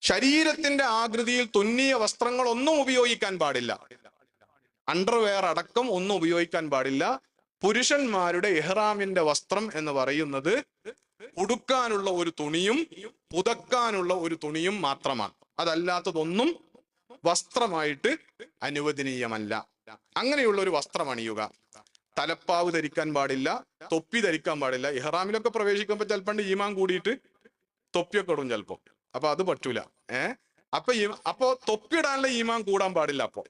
ശരീരത്തിന്റെ ആകൃതിയിൽ തുന്നിയ വസ്ത്രങ്ങളൊന്നും ഉപയോഗിക്കാൻ പാടില്ല. അണ്ടർവെയർ അടക്കം ഒന്നും ഉപയോഗിക്കാൻ പാടില്ല. പുരുഷന്മാരുടെ ഇഹ്റാമിന്റെ വസ്ത്രം എന്ന് പറയുന്നത് ഉടുക്കാനുള്ള ഒരു തുണിയും പുതക്കാനുള്ള ഒരു തുണിയും മാത്രമാണ്. അതല്ലാത്തതൊന്നും വസ്ത്രമായിട്ട് അനുവദനീയമല്ല. അങ്ങനെയുള്ള ഒരു വസ്ത്രം അണിയുക. തലപ്പാവ് ധരിക്കാൻ പാടില്ല, തൊപ്പി ധരിക്കാൻ പാടില്ല. ഇഹ്റാമിലൊക്കെ പ്രവേശിക്കുമ്പോൾ ചിലപ്പണ്ട് ഈമാൻ കൂടിയിട്ട് തൊപ്പിയൊക്കെ ഇടും ചിലപ്പോ. അപ്പൊ അത് പറ്റൂല. അപ്പൊ തൊപ്പിയിടാനുള്ള ഈമാൻ കൂടാൻ പാടില്ല. അപ്പൊ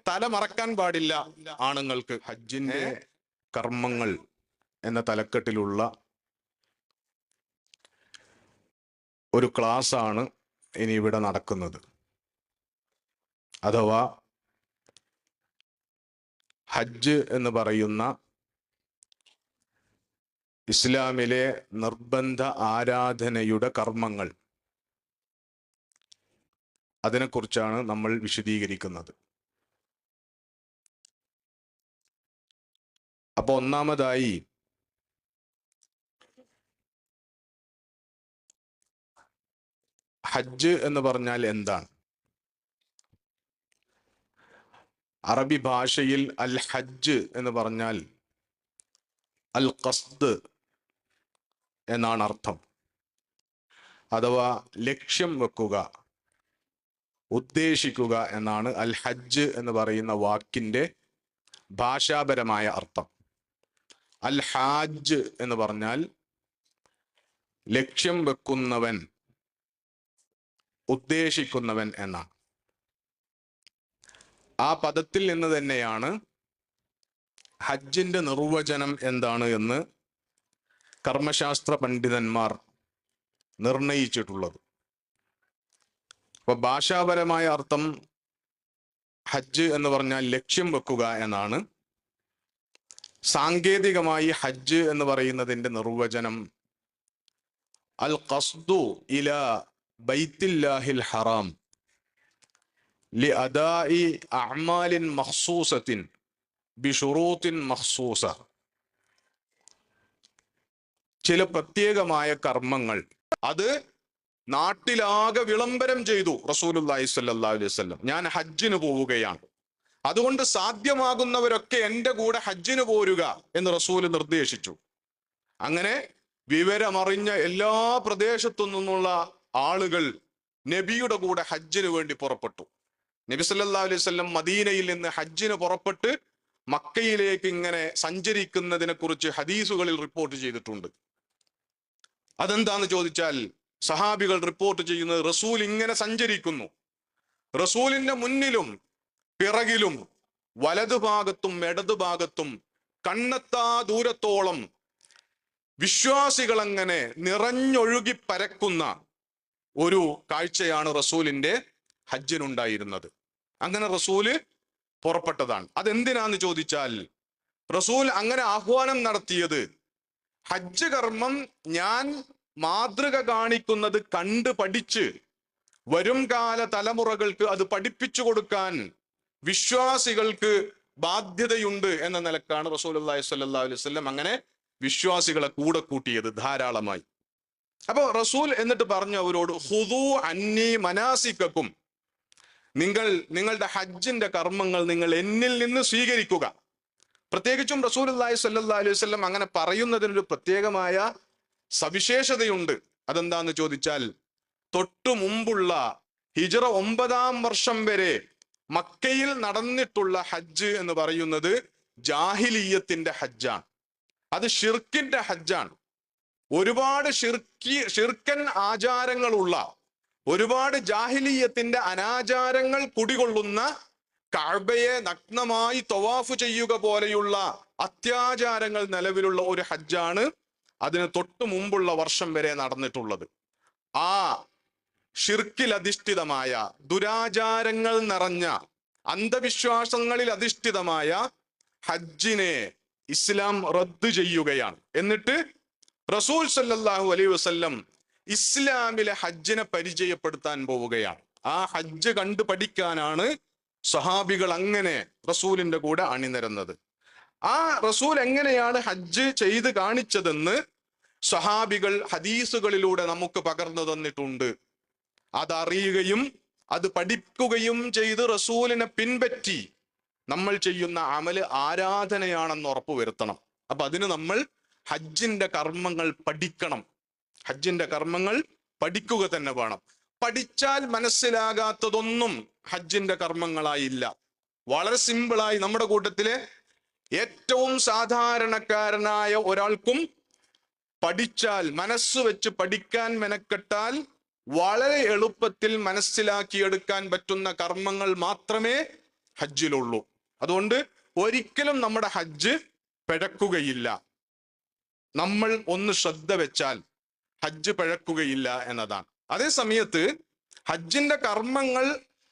തല മറക്കാൻ പാടില്ല ആണുങ്ങൾക്ക്. ഹജ്ജിന്റെ കർമ്മങ്ങൾ എന്ന തലക്കെട്ടിലുള്ള ഒരു ക്ലാസ് ആണ് ഇനി ഇവിടെ നടക്കുന്നത്. അഥവാ ഹജ്ജ് എന്ന് പറയുന്ന ഇസ്ലാമിലെ നിർബന്ധ ആരാധനയുടെ കർമ്മങ്ങൾ, അതിനെക്കുറിച്ചാണ് നമ്മൾ വിശദീകരിക്കുന്നത്. അപ്പൊ ഒന്നാമതായി ഹജ്ജ് എന്ന് പറഞ്ഞാൽ എന്താണ്? അറബി ഭാഷയിൽ അൽ ഹജ്ജ് എന്ന് പറഞ്ഞാൽ അൽ ഖസ്ദ് എന്നാണ് അർത്ഥം. അഥവാ ലക്ഷ്യം വെക്കുക, ഉദ്ദേശിക്കുക എന്നാണ് അൽ ഹജ്ജ് എന്ന് പറയുന്ന വാക്കിന്റെ ഭാഷാപരമായ അർത്ഥം. അൽ ഹാജ് എന്ന് പറഞ്ഞാൽ ലക്ഷ്യം വെക്കുന്നവൻ, ഉദ്ദേശിക്കുന്നവൻ എന്നാണ്. ആ പദത്തിൽ നിന്ന് തന്നെയാണ് ഹജ്ജിന്റെ നിർവചനം എന്താണ് എന്ന് കർമ്മശാസ്ത്ര പണ്ഡിതന്മാർ നിർണയിച്ചിട്ടുള്ളത്. അപ്പൊ ഭാഷാപരമായ അർത്ഥം ഹജ്ജ് എന്ന് പറഞ്ഞാൽ ലക്ഷ്യം വെക്കുക എന്നാണ്. സാങ്കേതികമായി ഹജ്ജ് എന്ന് പറയുന്നതിന്റെ നിർവചനം അൽ ഖസ്ദു ഇലാ ബൈത്തില്ലാഹിൽ ഹറാം ലി അദാഇ അഅ്മാലിൻ മഖ്സൂസത്തിൻ ബിശുറൂത്തിൻ മഖ്സൂസ. ചില പ്രത്യേകമായ കർമ്മങ്ങൾ അത് നാട്ടിലാകെ വിളംബരം ചെയ്തു റസൂലുള്ളാഹി സ്വല്ലല്ലാഹു അലൈഹി വസല്ലം. ഞാൻ ഹജ്ജിന് പോവുകയാണ്, അതുകൊണ്ട് സാധ്യമാകുന്നവരൊക്കെ എൻ്റെ കൂടെ ഹജ്ജിന് പോരുക എന്ന് റസൂല് നിർദ്ദേശിച്ചു. അങ്ങനെ വിവരമറിഞ്ഞ എല്ലാ പ്രദേശത്തു നിന്നുള്ള ആളുകൾ നബിയുടെ കൂടെ ഹജ്ജിന് വേണ്ടി പുറപ്പെട്ടു. നബി സല്ലല്ലാഹു അലൈഹി വസല്ലം മദീനയിൽ നിന്ന് ഹജ്ജിന് പുറപ്പെട്ട് മക്കയിലേക്ക് ഇങ്ങനെ സഞ്ചരിക്കുന്നതിനെ കുറിച്ച് ഹദീസുകളിൽ റിപ്പോർട്ട് ചെയ്തിട്ടുണ്ട്. അതെന്താന്ന് ചോദിച്ചാൽ സഹാബികൾ റിപ്പോർട്ട് ചെയ്യുന്നത് റസൂൽ ഇങ്ങനെ സഞ്ചരിക്കുന്നു. റസൂലിന്റെ മുന്നിലും പിറകിലും വലതുഭാഗത്തും ഇടതുഭാഗത്തും കണ്ണെത്താ ദൂരത്തോളം വിശ്വാസികൾ അങ്ങനെ നിറഞ്ഞൊഴുകി പരക്കുന്ന ഒരു കാഴ്ചയാണ് റസൂലിന്റെ ഹജ്ജിനുണ്ടായിരുന്നത്. അങ്ങനെ റസൂല് പുറപ്പെട്ടതാണ്. അതെന്തിനാന്ന് ചോദിച്ചാൽ റസൂൽ അങ്ങനെ ആഹ്വാനം നടത്തിയത് ഹജ്ജ് കർമ്മം ഞാൻ മാതൃക കാണിക്കുന്നത് കണ്ട് പഠിച്ച് വരും കാല തലമുറകൾക്ക് അത് പഠിപ്പിച്ചു കൊടുക്കാൻ വിശ്വാസികൾക്ക് ബാധ്യതയുണ്ട് എന്ന നിലക്കാണ് റസൂലുള്ളാഹി സ്വല്ലല്ലാഹു അലൈഹി വസല്ലം അങ്ങനെ വിശ്വാസികളെ കൂടെ കൂട്ടിയത് ധാരാളമായി. അപ്പൊ റസൂൽ എന്നിട്ട് പറഞ്ഞു അവരോട് ഖുദൂ അന്നി മനാസിക്കക്കും, നിങ്ങളുടെ ഹജ്ജിന്റെ കർമ്മങ്ങൾ നിങ്ങൾ എന്നിൽ നിന്ന് സ്വീകരിക്കുക. പ്രത്യേകിച്ചും റസൂലുള്ളാഹി സ്വല്ലല്ലാഹു അലൈഹി വസല്ലം അങ്ങനെ പറയുന്നതിനൊരു പ്രത്യേകമായ സവിശേഷതയുണ്ട്. അതെന്താന്ന് ചോദിച്ചാൽ തൊട്ടു മുമ്പുള്ള ഹിജ്റ 9-ാം വർഷം വരെ മക്കയിൽ നടന്നിട്ടുള്ള ഹജ്ജ് എന്ന് പറയുന്നത് ജാഹിലിയ്യത്തിന്റെ ഹജ്ജാണ്. അത് ഷിർക്കിന്റെ ഹജ്ജാണ്. ഒരുപാട് ഷിർക്കൻ ആചാരങ്ങളുള്ള, ഒരുപാട് ജാഹിലിയ്യത്തിന്റെ അനാചാരങ്ങൾ കുടികൊള്ളുന്ന, കഅബയെ നഗ്നമായി തവാഫ് ചെയ്യുക പോലെയുള്ള അത്യാചാരങ്ങൾ നിലവിലുള്ള ഒരു ഹജ്ജാണ് അതിന് തൊട്ടു മുമ്പുള്ള വർഷം വരെ നടന്നിട്ടുള്ളത്. ആ ഷിർക്കിൽ അധിഷ്ഠിതമായ, ദുരാചാരങ്ങൾ നിറഞ്ഞ, അന്ധവിശ്വാസങ്ങളിൽ അധിഷ്ഠിതമായ ഹജ്ജിനെ ഇസ്ലാം റദ്ദ് ചെയ്യുകയാണ്. എന്നിട്ട് റസൂൽ സല്ലല്ലാഹു അലൈഹി വസല്ലം ഇസ്ലാമിലെ ഹജ്ജിനെ പരിചയപ്പെടുത്താൻ പോവുകയാണ്. ആ ഹജ്ജ് കണ്ടു പഠിക്കാനാണ് സഹാബികൾ അങ്ങനെ റസൂലിന്റെ കൂടെ അണിനിരന്നത്. ആ റസൂൽ എങ്ങനെയാണ് ഹജ്ജ് ചെയ്ത് കാണിച്ചതെന്ന് സഹാബികൾ ഹദീസുകളിലൂടെ നമുക്ക് പകർന്നു തന്നിട്ടുണ്ട്. അതറിയുകയും അത് പഠിക്കുകയും ചെയ്ത് റസൂലിനെ പിൻപറ്റി നമ്മൾ ചെയ്യുന്ന അമല് ആരാധനയാണെന്ന് ഉറപ്പുവരുത്തണം. അപ്പൊ അതിന് നമ്മൾ ഹജ്ജിന്റെ കർമ്മങ്ങൾ പഠിക്കണം. ഹജ്ജിന്റെ കർമ്മങ്ങൾ പഠിക്കുക തന്നെ വേണം. പഠിച്ചാൽ മനസ്സിലാകാത്തതൊന്നും ഹജ്ജിന്റെ കർമ്മങ്ങളായില്ല. വളരെ സിമ്പിളായി നമ്മുടെ കൂട്ടത്തിലെ ഏറ്റവും സാധാരണക്കാരനായ ഒരാൾക്കും പഠിച്ചാൽ, മനസ്സ് വെച്ച് പഠിക്കാൻ മെനക്കെട്ടാൽ വളരെ എളുപ്പത്തിൽ മനസ്സിലാക്കിയെടുക്കാൻ പറ്റുന്ന കർമ്മങ്ങൾ മാത്രമേ ഹജ്ജിലുള്ളൂ. അതുകൊണ്ട് ഒരിക്കലും നമ്മുടെ ഹജ്ജ് പിഴക്കുകയില്ല. നമ്മൾ ഒന്ന് ശ്രദ്ധ വെച്ചാൽ ഹജ്ജ് പിഴക്കുകയില്ല എന്നതാണ്. അതേ സമയത്ത് ഹജ്ജിന്റെ കർമ്മങ്ങൾ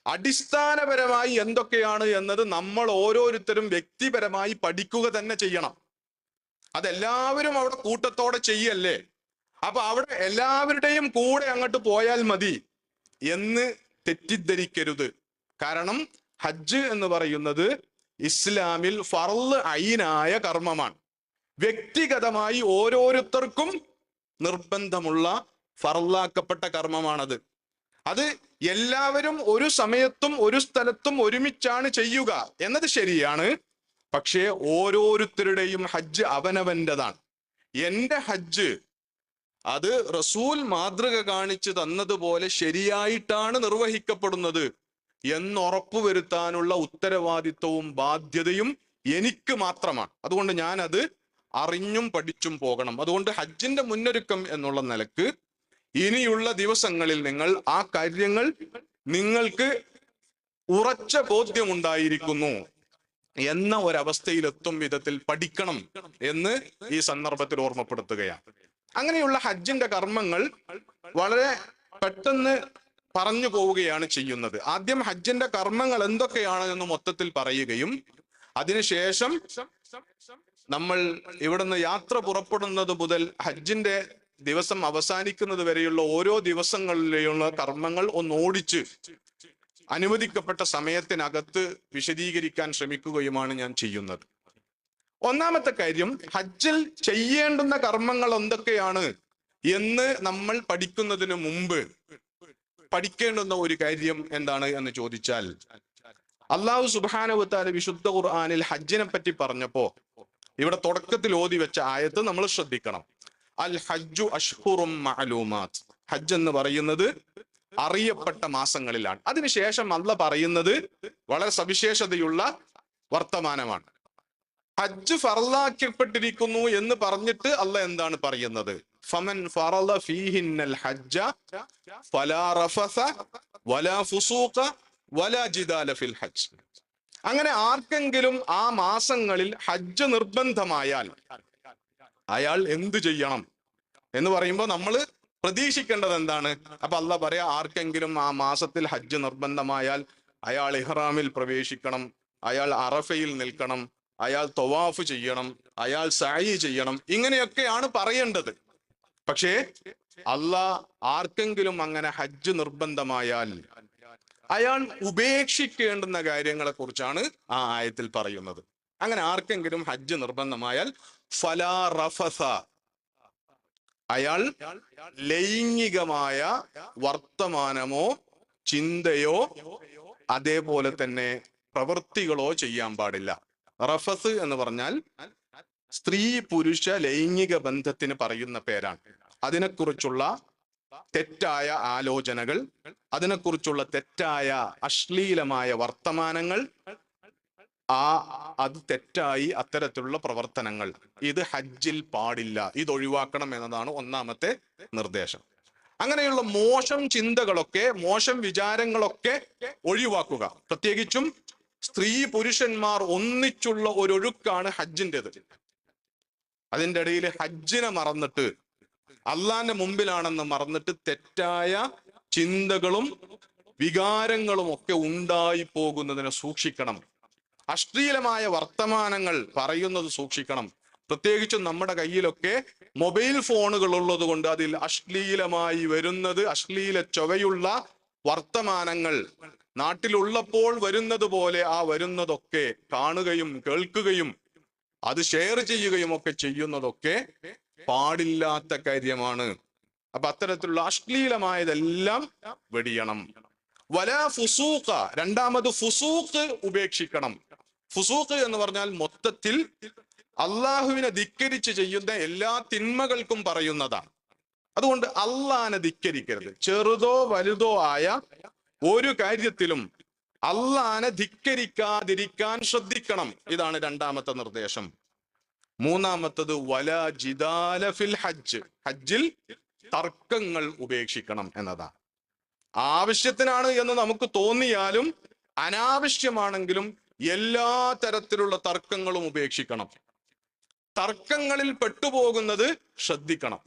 അടിസ്ഥാനപരമായി എന്തൊക്കെയാണ് എന്നത് നമ്മൾ ഓരോരുത്തരും വ്യക്തിപരമായി പഠിക്കുക തന്നെ ചെയ്യണം. അതെല്ലാവരും അവിടെ കൂട്ടത്തോടെ ചെയ്യല്ലേ, അപ്പൊ അവിടെ എല്ലാവരുടെയും കൂടെ അങ്ങോട്ട് പോയാൽ മതി എന്ന് തെറ്റിദ്ധരിക്കരുത്. കാരണം ഹജ്ജ് എന്ന് പറയുന്നത് ഇസ്ലാമിൽ ഫർള് ഐനായ കർമ്മമാണ്. വ്യക്തിഗതമായി ഓരോരുത്തർക്കും നിർബന്ധമുള്ള ഫർളാക്കപ്പെട്ട കർമ്മമാണത്. അത് എല്ലാവരും ഒരു സമയത്തും ഒരു സ്ഥലത്തും ഒരുമിച്ചാണ് ചെയ്യുക എന്നത് ശരിയാണ്. പക്ഷേ ഓരോരുത്തരുടെയും ഹജ്ജ് അവനവൻ്റെതാണ്. എൻ്റെ ഹജ്ജ് അത് റസൂൽ മാതൃക കാണിച്ചു തന്നതുപോലെ ശരിയായിട്ടാണ് നിർവഹിക്കപ്പെടുന്നത് എന്നുറപ്പുവരുത്താനുള്ള ഉത്തരവാദിത്വവും ബാധ്യതയും എനിക്ക് മാത്രമാണ്. അതുകൊണ്ട് ഞാൻ അത് അറിഞ്ഞും പഠിച്ചും പോകണം. അതുകൊണ്ട് ഹജ്ജിന്റെ മുന്നൊരുക്കം എന്നുള്ള നിലക്ക് ഇനിയുള്ള ദിവസങ്ങളിൽ നിങ്ങൾ ആ കാര്യങ്ങൾ നിങ്ങൾക്ക് ഉറച്ച ബോധ്യമുണ്ടായിരിക്കുന്നു എന്ന ഒരവസ്ഥയിലെത്തും വിധത്തിൽ പഠിക്കണം എന്ന് ഈ സന്ദർഭത്തിൽ ഓർമ്മപ്പെടുത്തുകയാണ്. അങ്ങനെയുള്ള ഹജ്ജിന്റെ കർമ്മങ്ങൾ വളരെ പെട്ടെന്ന് പറഞ്ഞു പോവുകയാണ് ചെയ്യുന്നത്. ആദ്യം ഹജ്ജിന്റെ കർമ്മങ്ങൾ എന്തൊക്കെയാണ് എന്ന് മൊത്തത്തിൽ പറയുകയും അതിനുശേഷം നമ്മൾ ഇവിടുന്ന് യാത്ര പുറപ്പെടുന്നത് മുതൽ ഹജ്ജിന്റെ ദിവസം അവസാനിക്കുന്നത് വരെയുള്ള ഓരോ ദിവസങ്ങളിലെയുള്ള കർമ്മങ്ങൾ ഒന്ന് ഓടിച്ച് അനുവദിക്കപ്പെട്ട സമയത്തിനകത്ത് വിശദീകരിക്കാൻ ശ്രമിക്കുകയുമാണ് ഞാൻ ചെയ്യുന്നത്. ഒന്നാമത്തെ കാര്യം, ഹജ്ജിൽ ചെയ്യേണ്ടുന്ന കർമ്മങ്ങൾ എന്തൊക്കെയാണ് എന്ന് നമ്മൾ പഠിക്കുന്നതിന് മുമ്പ് പഠിക്കേണ്ടുന്ന ഒരു കാര്യം എന്താണ് എന്ന് ചോദിച്ചാൽ, അല്ലാഹു സുബ്ഹാനഹു വ തആല വിശുദ്ധ ഖുർആനിൽ ഹജ്ജിനെ പറ്റി പറഞ്ഞപ്പോ ഇവിടെ തുടക്കത്തിൽ ഓതി വെച്ച ആയത്ത് നമ്മൾ ശ്രദ്ധിക്കണം. അൽ ഹജ്ജു അഷ്ഹുറും മഅലൂമാത്ത്. ഹജ്ജ് എന്ന് പറയുന്നത് അറിയപ്പെട്ട മാസങ്ങളിലാണ്. അതിനുശേഷം അല്ലാഹ് പറയുന്നത് വളരെ സവിശേഷതയുള്ള വർത്തമാനമാണ്. ഹജ്ജ് ഫർളാക്കപ്പെട്ടിരിക്കുന്നു എന്ന് പറഞ്ഞിട്ട് അല്ലാഹ് എന്താണ് പറയുന്നത്? ഫമൻ ഫറള ഫീഹിന്നൽ ഹജ്ജ ഫലാ റഫസ വലാ ഫുസൂഖ വലാ ജിദാല ഫിൽ ഹജ്ജ്. അങ്ങനെ ആർക്കെങ്കിലും ആ മാസങ്ങളിൽ ഹജ്ജ് നിർബന്ധമായാൽ അയാൾ എന്ത് ചെയ്യണം എന്ന് പറയുമ്പോൾ നമ്മൾ പ്രതീക്ഷിക്കേണ്ടത് എന്താണ്? അപ്പൊ അല്ലാഹ് പറയാ, ആർക്കെങ്കിലും ആ മാസത്തിൽ ഹജ്ജ് നിർബന്ധമായാൽ അയാൾ ഇഹ്റാമിൽ പ്രവേശിക്കണം, അയാൾ അറഫയിൽ നിൽക്കണം, അയാൾ തവാഫ് ചെയ്യണം, അയാൾ സഅയ് ചെയ്യണം. ഇങ്ങനെയൊക്കെയാണ് പറയേണ്ടത്. പക്ഷേ അല്ലാഹ് ആർക്കെങ്കിലും അങ്ങനെ ഹജ്ജ് നിർബന്ധമായാൽ അയാൾ ഉപേക്ഷിക്കേണ്ടുന്ന കാര്യങ്ങളെ കുറിച്ചാണ് ആ ആയത്തിൽ പറയുന്നത്. അങ്ങനെ ആർക്കെങ്കിലും ഹജ്ജ് നിർബന്ധമായാൽ ഫലാ റഫസ, അയാൾ ലൈംഗികമായ വർത്തമാനമോ ചിന്തയോ അതേപോലെ തന്നെ പ്രവൃത്തികളോ ചെയ്യാൻ പാടില്ല. റഫസ് എന്ന് പറഞ്ഞാൽ സ്ത്രീ പുരുഷ ലൈംഗിക ബന്ധത്തിന് പറയുന്ന പേരാണ്. അതിനെക്കുറിച്ചുള്ള തെറ്റായ ആലോചനകൾ, അതിനെക്കുറിച്ചുള്ള തെറ്റായ അശ്ലീലമായ വർത്തമാനങ്ങൾ, അത് തെറ്റായി അത്തരത്തിലുള്ള പ്രവർത്തനങ്ങൾ ഇത് ഹജ്ജിൽ പാടില്ല. ഇത് ഒഴിവാക്കണം എന്നതാണ് ഒന്നാമത്തെ നിർദ്ദേശം. അങ്ങനെയുള്ള മോശം ചിന്തകളൊക്കെ, മോശം വിചാരങ്ങളൊക്കെ ഒഴിവാക്കുക. പ്രത്യേകിച്ചും സ്ത്രീ പുരുഷന്മാർ ഒന്നിച്ചുള്ള ഒരു ഒഴുക്കാണ് ഹജ്ജിൻ്റെത്. അതിൻ്റെ ഇടയിൽ ഹജ്ജിനെ മറന്നിട്ട്, അള്ളാന്റെ മുമ്പിലാണെന്ന് മറന്നിട്ട് തെറ്റായ ചിന്തകളും വികാരങ്ങളും ഒക്കെ ഉണ്ടായി പോകുന്നതിനെ സൂക്ഷിക്കണം. അശ്ലീലമായ വർത്തമാനങ്ങൾ പറയുന്നത് സൂക്ഷിക്കണം. പ്രത്യേകിച്ചും നമ്മുടെ കയ്യിലൊക്കെ മൊബൈൽ ഫോണുകൾ ഉള്ളത് കൊണ്ട് അതിൽ അശ്ലീലമായി വരുന്നത്, അശ്ലീല ചൊവയുള്ള വർത്തമാനങ്ങൾ നാട്ടിലുള്ളപ്പോൾ വരുന്നത് പോലെ ആ വരുന്നതൊക്കെ കാണുകയും കേൾക്കുകയും അത് ഷെയർ ചെയ്യുകയും ഒക്കെ ചെയ്യുന്നതൊക്കെ പാടില്ലാത്ത കാര്യമാണ്. അപ്പൊ അത്തരത്തിലുള്ള അശ്ലീലമായതെല്ലാം വെടിയണം. വലാ ഫുസൂഖ, രണ്ടാമത് ഫുസൂഖ് ഉപേക്ഷിക്കണം. ഫുസൂഖ് എന്ന് പറഞ്ഞാൽ മൊത്തത്തിൽ അള്ളാഹുവിനെ ധിക്കരിച്ച് ചെയ്യുന്ന എല്ലാ തിന്മകൾക്കും പറയുന്നതാണ്. അതുകൊണ്ട് അള്ളാഹിനെ ധിക്കരിക്കരുത്. ചെറുതോ വലുതോ ആയ ഒരു കാര്യത്തിലും അള്ളാഹിനെ ധിക്കരിക്കാതിരിക്കാൻ ശ്രദ്ധിക്കണം. ഇതാണ് രണ്ടാമത്തെ നിർദ്ദേശം. മൂന്നാമത്തത് വലാ ജിദാല ഫിൽ ഹജ്ജ്, ഹജ്ജിൽ തർക്കങ്ങൾ ഉപേക്ഷിക്കണം എന്നതാണ്. ആവശ്യത്തിനാണ് എന്ന് നമുക്ക് തോന്നിയാലും അനാവശ്യമാണെങ്കിലും എല്ലാ തരത്തിലുള്ള തർക്കങ്ങളും ഉപേക്ഷിക്കണം. തർക്കങ്ങളിൽ പെട്ടുപോകുന്നത് ശ്രദ്ധിക്കണം.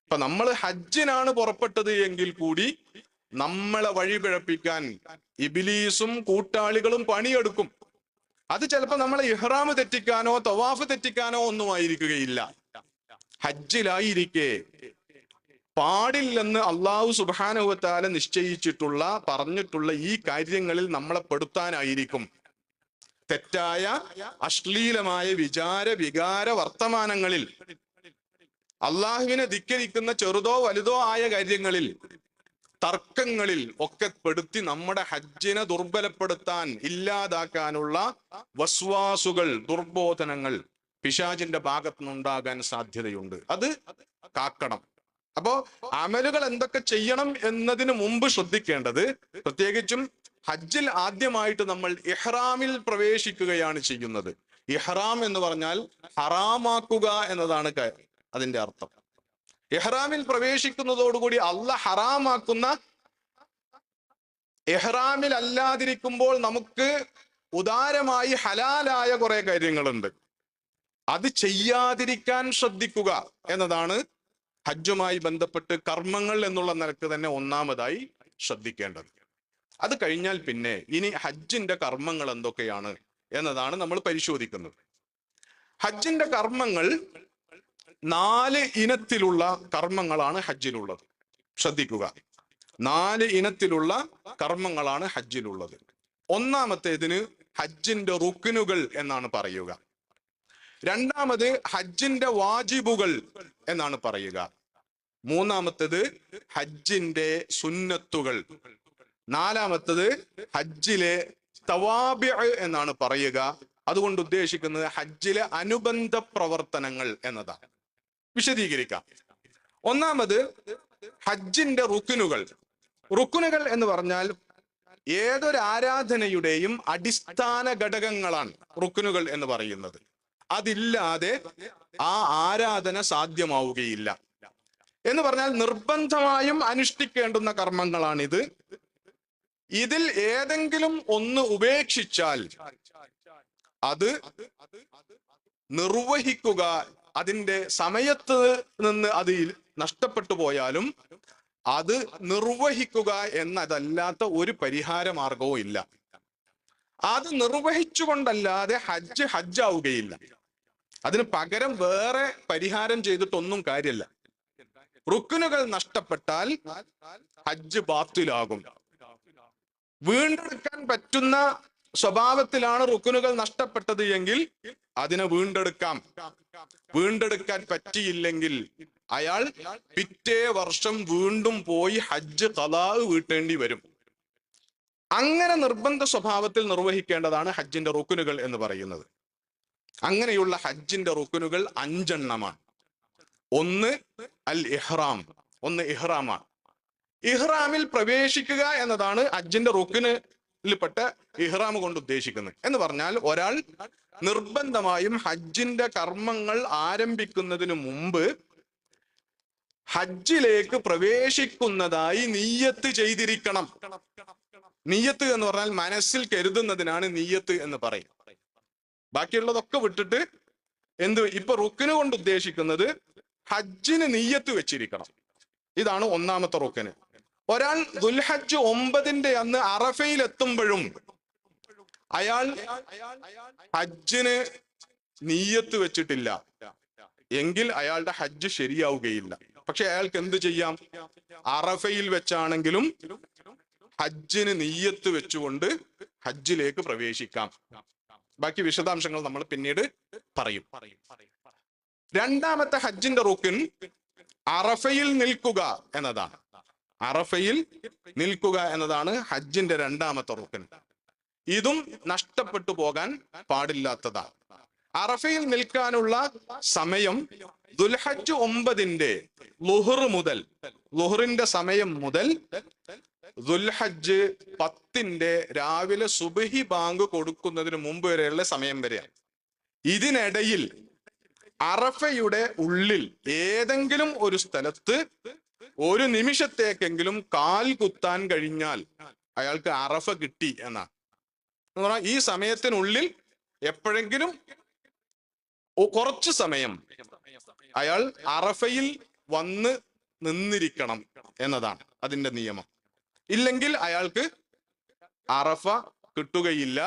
ഇപ്പൊ നമ്മൾ ഹജ്ജിനാണ് പുറപ്പെട്ടത് എങ്കിൽ കൂടി നമ്മളെ വഴിപിഴപ്പിക്കാൻ ഇബ്ലീസും കൂട്ടാളികളും പണിയെടുക്കും. അത് ചിലപ്പോൾ നമ്മളെ ഇഹ്റാം തെറ്റിക്കാനോ തവാഫ് തെറ്റിക്കാനോ ഒന്നും ആയിരിക്കുകയില്ല. ഹജ്ജിലായിരിക്കെ പാടില്ലെന്ന് അള്ളാഹു സുബ്ഹാനഹു വ തആല നിശ്ചയിച്ചിട്ടുള്ള പറഞ്ഞിട്ടുള്ള ഈ കാര്യങ്ങളിൽ നമ്മളെ പെടുത്താനായിരിക്കും. തെറ്റായ അശ്ലീലമായ വികാര വർത്തമാനങ്ങളിൽ, അള്ളാഹുവിനെ ധിക്കരിക്കുന്ന ചെറുതോ വലുതോ ആയ കാര്യങ്ങളിൽ, തർക്കങ്ങളിൽ ഒക്കെ പെടുത്തി നമ്മുടെ ഹജ്ജിനെ ദുർബലപ്പെടുത്താൻ, ഇല്ലാതാക്കാനുള്ള വസ്വാസുകൾ, ദുർബോധനങ്ങൾ പിശാചിന്റെ ഭാഗത്തു നിന്നുണ്ടാകാൻ സാധ്യതയുണ്ട്. അത് കാക്കണം. അപ്പോ അമലുകൾ എന്തൊക്കെ ചെയ്യണം എന്നതിന് മുമ്പ് ശ്രദ്ധിക്കേണ്ടത്, പ്രത്യേകിച്ചും ഹജ്ജിൽ ആദ്യമായിട്ട് നമ്മൾ ഇഹ്റാമിൽ പ്രവേശിക്കുകയാണ് ചെയ്യുന്നത്. ഇഹ്റാം എന്ന് പറഞ്ഞാൽ ഹറാമാക്കുക എന്നതാണ് അതിന്റെ അർത്ഥം. ഇഹ്റാമിൽ പ്രവേശിക്കുന്നതോടുകൂടി അള്ളാഹ് ഹറാമാക്കുന്ന, ഇഹ്റാമിൽ അല്ലാതിരിക്കുമ്പോൾ നമുക്ക് ഉദാരമായി ഹലാലായ കുറെ കാര്യങ്ങളുണ്ട്. അത് ചെയ്യാതിരിക്കാൻ ശ്രദ്ധിക്കുക എന്നതാണ് ഹജ്ജുമായി ബന്ധപ്പെട്ട് കർമ്മങ്ങൾ എന്നുള്ള നിലക്ക് തന്നെ ഒന്നാമതായി ശ്രദ്ധിക്കേണ്ടത്. അത് കഴിഞ്ഞാൽ പിന്നെ ഇനി ഹജ്ജിന്റെ കർമ്മങ്ങൾ എന്തൊക്കെയാണ് എന്നതാണ് നമ്മൾ പരിശോധിക്കുന്നത്. ഹജ്ജിന്റെ കർമ്മങ്ങൾ 4 ഇനത്തിലുള്ള കർമ്മങ്ങളാണ് ഹജ്ജിലുള്ളത്. ശ്രദ്ധിക്കുക, 4 ഇനത്തിലുള്ള കർമ്മങ്ങളാണ് ഹജ്ജിലുള്ളത്. ഒന്നാമത്തേതിന് ഹജ്ജിന്റെ റുക്നുകൾ എന്നാണ് പറയുക. രണ്ടാമത് ഹജ്ജിന്റെ വാജിബുകൾ എന്നാണ് പറയുക. മൂന്നാമത്തേത് ഹജ്ജിന്റെ സുന്നത്തുകൾ. നാലാമത്തത് ഹജ്ജിലെ തവാബി എന്നാണ് പറയുക. അതുകൊണ്ട് ഉദ്ദേശിക്കുന്നത് ഹജ്ജിലെ അനുബന്ധ പ്രവർത്തനങ്ങൾ എന്നതാണ്. വിശദീകരിക്കാം. ഒന്നാമത് ഹജ്ജിന്റെ റുക്നുകൾ. റുക്നുകൾ എന്ന് പറഞ്ഞാൽ ഏതൊരു ആരാധനയുടെയും അടിസ്ഥാന ഘടകങ്ങളാണ് റുക്നുകൾ എന്ന് പറയുന്നത്. അതില്ലാതെ ആ ആരാധന സാധ്യമാവുകയില്ല. എന്ന് പറഞ്ഞാൽ നിർബന്ധമായും അനുഷ്ഠിക്കേണ്ടുന്ന കർമ്മങ്ങളാണിത്. ഇതിൽ ഏതെങ്കിലും ഒന്ന് ഉപേക്ഷിച്ചാൽ അത് നിർവഹിക്കുക, അതിന്റെ സമയത്ത് നിന്ന് അത് നഷ്ടപ്പെട്ടു പോയാലും അത് നിർവഹിക്കുക എന്നതല്ലാത്ത ഒരു പരിഹാര മാർഗവും ഇല്ല. അത് നിർവഹിച്ചുകൊണ്ടല്ലാതെ ഹജ്ജാവുകയില്ല. അതിന് പകരം വേറെ പരിഹാരം ചെയ്തിട്ടൊന്നും കാര്യമില്ല. റുക്നുകൾ നഷ്ടപ്പെട്ടാൽ ഹജ്ജ് ബാത്തിലാകും. വീണ്ടെടുക്കാൻ പറ്റുന്ന സ്വഭാവത്തിലാണ് റുക്നുകൾ നഷ്ടപ്പെട്ടത് എങ്കിൽ അതിനെ വീണ്ടെടുക്കാം. വീണ്ടെടുക്കാൻ പറ്റിയില്ലെങ്കിൽ അയാൾ പിറ്റേ വർഷം വീണ്ടും പോയി ഹജ്ജ് ഖളാ വീട്ടേണ്ടി വരും. അങ്ങനെ നിർബന്ധ സ്വഭാവത്തിൽ നിർവഹിക്കേണ്ടതാണ് ഹജ്ജിന്റെ റുക്നുകൾ എന്ന് പറയുന്നത്. അങ്ങനെയുള്ള ഹജ്ജിന്റെ റുക്നുകൾ 5 എണ്ണമാണ്. ഒന്ന് അൽ ഇഹ്റാം, ഒന്ന് ഇഹ്റാമാണ്. ഇഹ്റാമിൽ പ്രവേശിക്കുക എന്നതാണ് ഹജ്ജിന്റെ റുക്നിൽപ്പെട്ട ഇഹ്റാം കൊണ്ട് ഉദ്ദേശിക്കുന്നത്. എന്ന് പറഞ്ഞാൽ ഒരാൾ നിർബന്ധമായും ഹജ്ജിന്റെ കർമ്മങ്ങൾ ആരംഭിക്കുന്നതിന് മുമ്പ് ഹജ്ജിലേക്ക് പ്രവേശിക്കുന്നതായി നിയ്യത്ത് ചെയ്തിരിക്കണം. നിയ്യത്ത് എന്ന് പറഞ്ഞാൽ മനസ്സിൽ കരുതുന്നതിനാണ് നിയ്യത്ത് എന്ന് പറയും. ബാക്കിയുള്ളതൊക്കെ വിട്ടിട്ട് ഇപ്പൊ റുക്ന് കൊണ്ട് ഉദ്ദേശിക്കുന്നത് ഹജ്ജിന് നിയ്യത്ത് വെച്ചിരിക്കണം. ഇതാണ് ഒന്നാമത്തെ റുക്ന്. ഒരാൾ ദുൽഹജ്ജ് 9 അന്ന് അറഫയിൽ എത്തുമ്പോഴും അയാൾ ഹജ്ജിന് നിയ്യത്ത് വെച്ചിട്ടില്ല എങ്കിൽ അയാളുടെ ഹജ്ജ് ശരിയാവുകയില്ല. പക്ഷെ അയാൾക്ക് എന്ത് ചെയ്യാം? അറഫയിൽ വെച്ചാണെങ്കിലും ഹജ്ജിന് നിയ്യത്ത് വെച്ചുകൊണ്ട് ഹജ്ജിലേക്ക് പ്രവേശിക്കാം. ബാക്കി വിശദാംശങ്ങൾ നമ്മൾ പിന്നീട് പറയും. രണ്ടാമത്തെ ഹജ്ജിന്റെ റുക്ൻ അറഫയിൽ നിൽക്കുക എന്നതാണ്. അറഫയിൽ നിൽക്കുക എന്നതാണ് ഹജ്ജിന്റെ രണ്ടാമത്തെ റുക്കൻ. ഇതും നഷ്ടപ്പെട്ടു പോകാൻ പാടില്ലാത്തതാണ്. അറഫയിൽ നിൽക്കാനുള്ള സമയം ദുൽഹജ്ജ് 9 ലുഹർ മുതൽ, ലുഹറിന്റെ സമയം മുതൽ ദുൽഹജ്ജ് 10 രാവിലെ സുബ്ഹി ബാങ്ക് കൊടുക്കുന്നതിന് മുമ്പ് വരെയുള്ള സമയം വരെയാണ്. ഇതിനിടയിൽ അറഫയുടെ ഉള്ളിൽ ഏതെങ്കിലും ഒരു സ്ഥലത്ത് ഒരു നിമിഷത്തേക്കെങ്കിലും കാൽ കുത്താൻ കഴിഞ്ഞാൽ അയാൾക്ക് അറഫ കിട്ടി എന്നാണ്. എന്ന് പറഞ്ഞാൽ ഈ സമയത്തിനുള്ളിൽ എപ്പോഴെങ്കിലും കുറച്ചു സമയം അയാൾ അറഫയിൽ വന്ന് നിന്നിരിക്കണം എന്നതാണ് അതിന്റെ നിയമം. ഇല്ലെങ്കിൽ അയാൾക്ക് അറഫ കിട്ടുകയില്ല,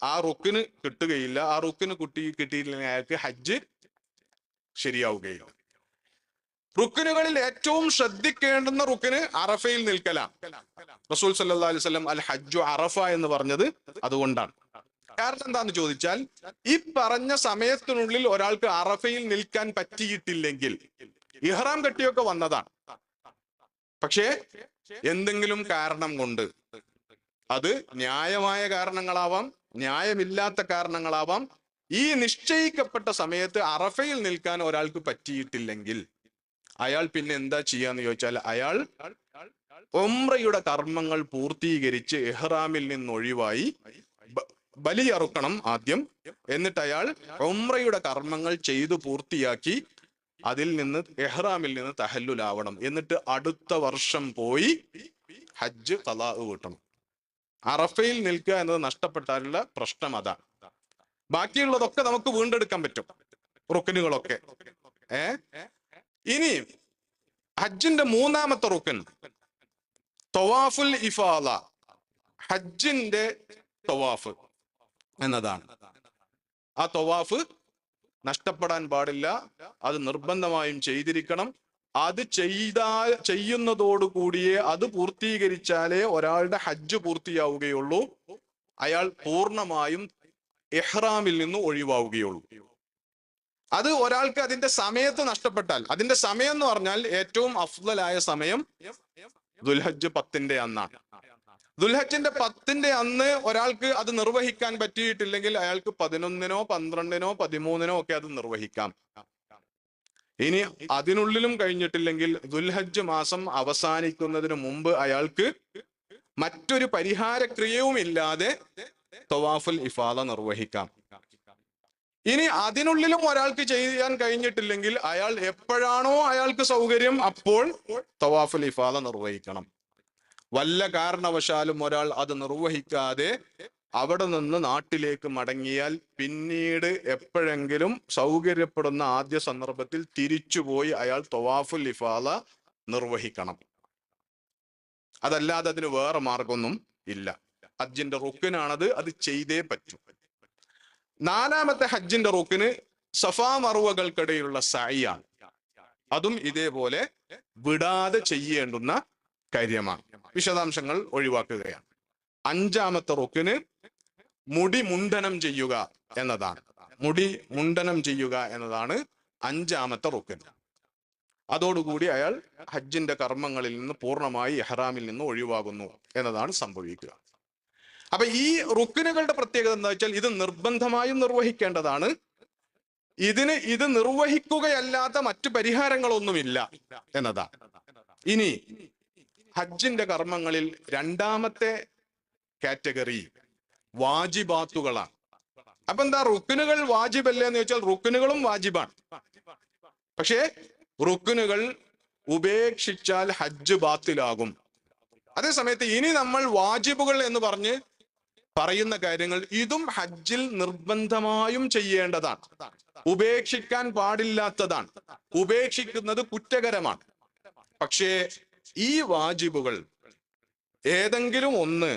ആ റുക്കിന് കിട്ടുകയില്ല. ആ റുക്കിന് കിട്ടിയില്ലെങ്കിൽ അയാൾക്ക് ഹജ്ജ് ശരിയാവുകയില്ല. റുക്കിനുകളിൽ ഏറ്റവും ശ്രദ്ധിക്കേണ്ടുന്ന റുക്കിന് അറഫയിൽ നിൽക്കലാണ്. റസൂൽ സല്ലല്ലാഹു അലൈഹി വസല്ലം അൽ ഹജ്ജു അറഫ എന്ന് പറഞ്ഞത് അതുകൊണ്ടാണ്. കാരണം എന്താന്ന് ചോദിച്ചാൽ, ഈ പറഞ്ഞ സമയത്തിനുള്ളിൽ ഒരാൾക്ക് അറഫയിൽ നിൽക്കാൻ പറ്റിയിട്ടില്ലെങ്കിൽ ഇഹ്റാം കെട്ടിയൊക്കെ വന്നതാണ്. പക്ഷേ എന്തെങ്കിലും കാരണം കൊണ്ട്, അത് ന്യായമായ കാരണങ്ങളാവാം, ന്യായമില്ലാത്ത കാരണങ്ങളാവാം, ഈ നിശ്ചയിക്കപ്പെട്ട സമയത്ത് അറഫയിൽ നിൽക്കാൻ ഒരാൾക്ക് പറ്റിയിട്ടില്ലെങ്കിൽ അയാൾ പിന്നെ എന്താ ചെയ്യാന്ന് ചോദിച്ചാൽ, അയാൾ ഉംറയുടെ കർമ്മങ്ങൾ പൂർത്തീകരിച്ച് ഇഹ്റാമിൽ നിന്ന് ഒഴിവായി ബലിയറുക്കണം ആദ്യം. എന്നിട്ട് അയാൾ ഉംറയുടെ കർമ്മങ്ങൾ ചെയ്തു പൂർത്തിയാക്കി അതിൽ നിന്ന് ഇഹ്റാമിൽ നിന്ന് തഹല്ലുലാവണം. എന്നിട്ട് അടുത്ത വർഷം പോയി ഹജ്ജ് ഖളാ വീട്ടണം. അറഫയിൽ നിൽക്കുക എന്നത് നഷ്ടപ്പെട്ടാലുള്ള പ്രശ്നം അതാണ്. ബാക്കിയുള്ളതൊക്കെ നമുക്ക് വീണ്ടെടുക്കാൻ പറ്റും, റുക്കനുകളൊക്കെ. ഇനി ഹജ്ജിന്റെ മൂന്നാമത്തെ റുക്കൻ തവാഫുൽ ഇഫാദ, ഹജ്ജിന്റെ തവാഫ് എന്നതാണ്. ആ തവാഫ് നഷ്ടപ്പെടാൻ പാടില്ല, അത് നിർബന്ധമായും ചെയ്തിരിക്കണം. അത് ചെയ്യുന്നതോടുകൂടിയേ, അത് പൂർത്തീകരിച്ചാലേ ഒരാളുടെ ഹജ്ജ് പൂർത്തിയാവുകയുള്ളൂ, അയാൾ പൂർണ്ണമായും ഇഹ്റാമിൽ നിന്ന് ഒഴിവാവുകയുള്ളൂ. അത് ഒരാൾക്ക് അതിന്റെ സമയത്ത് നഷ്ടപ്പെട്ടാൽ, അതിന്റെ സമയം എന്ന് പറഞ്ഞാൽ ഏറ്റവും അഫ്ളലായ സമയം ദുൽഹജ്ജ് 10 അന്നാണ്. ദുൽഹജ്ജിന്റെ 10 അന്ന് ഒരാൾക്ക് അത് നിർവഹിക്കാൻ പറ്റിയിട്ടില്ലെങ്കിൽ അയാൾക്ക് 11, 12, 13 ഒക്കെ അത് നിർവഹിക്കാം. ഇനി അതിനുള്ളിലും കഴിഞ്ഞിട്ടില്ലെങ്കിൽ ദുൽഹജ്ജ് മാസം അവസാനിക്കുന്നതിന് മുമ്പ് അയാൾക്ക് മറ്റൊരു പരിഹാരക്രിയവും ഇല്ലാതെ തവാഫുൽ ഇഫാദ നിർവഹിക്കാം. ഇനി അതിനുള്ളിലും ഒരാൾക്ക് ചെയ്യാൻ കഴിഞ്ഞിട്ടില്ലെങ്കിൽ അയാൾ എപ്പോഴാണോ അയാൾക്ക് സൗകര്യം അപ്പോൾ തവാഫുൽ ഇഫാദ നിർവഹിക്കണം. വല്ല കാരണവശാലും ഒരാൾ അത് നിർവഹിക്കാതെ അവിടെ നിന്ന് നാട്ടിലേക്ക് മടങ്ങിയാൽ പിന്നീട് എപ്പോഴെങ്കിലും സൗകര്യപ്പെടുന്ന ആദ്യ സന്ദർഭത്തിൽ തിരിച്ചുപോയി അയാൾ തവാഫുൽ ഇഫാദ നിർവഹിക്കണം. അതല്ലാതെ അതിന് വേറെ മാർഗമൊന്നും ഇല്ല. ഹജ്ജിന്റെ റുക്കിനാണത്, അത് ചെയ്തേ പറ്റൂ. നാലാമത്തെ ഹജ്ജിന്റെ റുക്കിന് സഫാ മറുവകൾക്കിടയിലുള്ള സഅയാണ്. അതും ഇതേപോലെ വിടാതെ ചെയ്യേണ്ടുന്ന കാര്യമാണ്. വിശദാംശങ്ങൾ ഒഴിവാക്കുകയാണ്. അഞ്ചാമത്തെ റുക്കിന് മുടി മുണ്ഡനം ചെയ്യുക എന്നതാണ്. മുടി മുണ്ഡനം ചെയ്യുക എന്നതാണ് അഞ്ചാമത്തെ റുക്കിൻ. അതോടുകൂടി അയാൾ ഹജ്ജിന്റെ കർമ്മങ്ങളിൽ നിന്ന് പൂർണ്ണമായി ഇഹ്റാമിൽ നിന്ന് ഒഴിവാകുന്നു എന്നതാണ് സംഭവിക്കുക. അപ്പൊ ഈ റുക്കിനുകളുടെ പ്രത്യേകത എന്താ വെച്ചാൽ, ഇത് നിർബന്ധമായും നിർവഹിക്കേണ്ടതാണ്. ഇത് നിർവഹിക്കുകയല്ലാത്ത മറ്റു പരിഹാരങ്ങളൊന്നുമില്ല എന്നതാണ്. ഇനി ഹജ്ജിന്റെ കർമ്മങ്ങളിൽ രണ്ടാമത്തെ കാറ്റഗറി വാജിബാത്തുകളാണ്. അപ്പൊ എന്താ, റുക്കിനുകൾ വാജിബല്ലേ എന്ന് ചോദിച്ചാൽ റുക്കിനുകളും വാജിബാണ്. പക്ഷേ റുക്കിനുകൾ ഉപേക്ഷിച്ചാൽ ഹജ്ജ് ബാത്തിലാകും. അതേസമയത്ത് ഇനി നമ്മൾ വാജിബുകൾ എന്ന് പറഞ്ഞ് പറയുന്ന കാര്യങ്ങൾ ഇതും ഹജ്ജിൽ നിർബന്ധമായും ചെയ്യേണ്ടതാണ്, ഉപേക്ഷിക്കാൻ പാടില്ലാത്തതാണ്, ഉപേക്ഷിക്കുന്നത് കുറ്റകരമാണ്. പക്ഷേ ഈ വാജിബുകൾ ഏതെങ്കിലും ഒന്ന്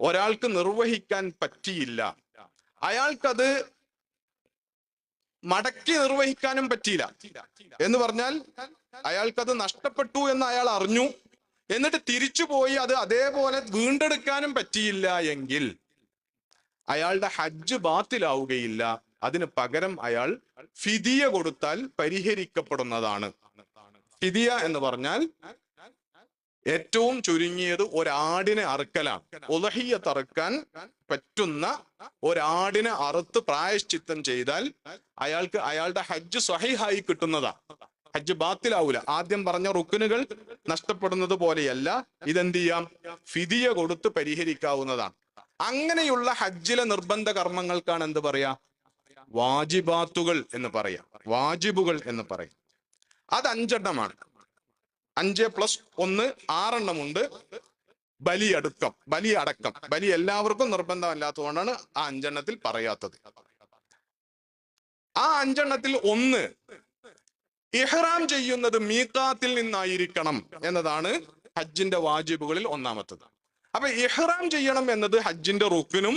ഒരാൾക്ക് നിർവഹിക്കാൻ പറ്റിയില്ല, അയാൾക്കത് മടക്കി നിർവഹിക്കാനും പറ്റിയില്ല എന്ന് പറഞ്ഞാൽ അയാൾക്കത് നഷ്ടപ്പെട്ടു എന്ന് അയാൾ അറിഞ്ഞു, എന്നിട്ട് തിരിച്ചുപോയി അത് അതേപോലെ വീണ്ടെടുക്കാനും പറ്റിയില്ല എങ്കിൽ അയാളുടെ ഹജ്ജ് ബാത്തിലാവുകയില്ല. അതിന് പകരം അയാൾ ഫിദിയ കൊടുത്താൽ പരിഹരിക്കപ്പെടുന്നതാണ്. ഫിദിയ എന്ന് പറഞ്ഞാൽ ഏറ്റവും ചുരുങ്ങിയത് ഒരാടിനെ അറുക്കലാണ്. ഉളഹിയ്യത്ത് അറുക്കാൻ പറ്റുന്ന ഒരാടിനെ അറുത്ത് പ്രായശ്ചിത്തം ചെയ്താൽ അയാളുടെ ഹജ്ജ് സ്വഹീഹായി കിട്ടുന്നതാണ്. ഹജ്ജ് ബാത്തിലാവൂല. ആദ്യം പറഞ്ഞ റുക്കുനുകൾ നഷ്ടപ്പെടുന്നത് പോലെയല്ല, ഇതെന്ത് ചെയ്യാം? ഫിദിയ കൊടുത്ത് പരിഹരിക്കാവുന്നതാണ്. അങ്ങനെയുള്ള ഹജ്ജിലെ നിർബന്ധ കർമ്മങ്ങൾക്കാണ് എന്ത് പറയാ? വാജിബാത്തുകൾ എന്ന് പറയാം, വാജിബുകൾ എന്ന് പറയും. അത് 5 എണ്ണമാണ്. 5+1 6 എണ്ണമുണ്ട്. ബലി അടക്കം. ബലി എല്ലാവർക്കും നിർബന്ധമല്ലാത്തതുകൊണ്ടാണ് ആ 5 എണ്ണത്തിൽ പറയാത്തത്. ആ 5 എണ്ണത്തിൽ 1, ഇഹ്റാം ചെയ്യുന്നത് മീഖാത്തിൽ നിന്നായിരിക്കണം എന്നതാണ് ഹജ്ജിന്റെ വാജിബുകളിൽ ഒന്നാമത്തത്. അപ്പൊ ഇഹ്റാം ചെയ്യണം എന്നത് ഹജ്ജിന്റെ റുക്കിനും,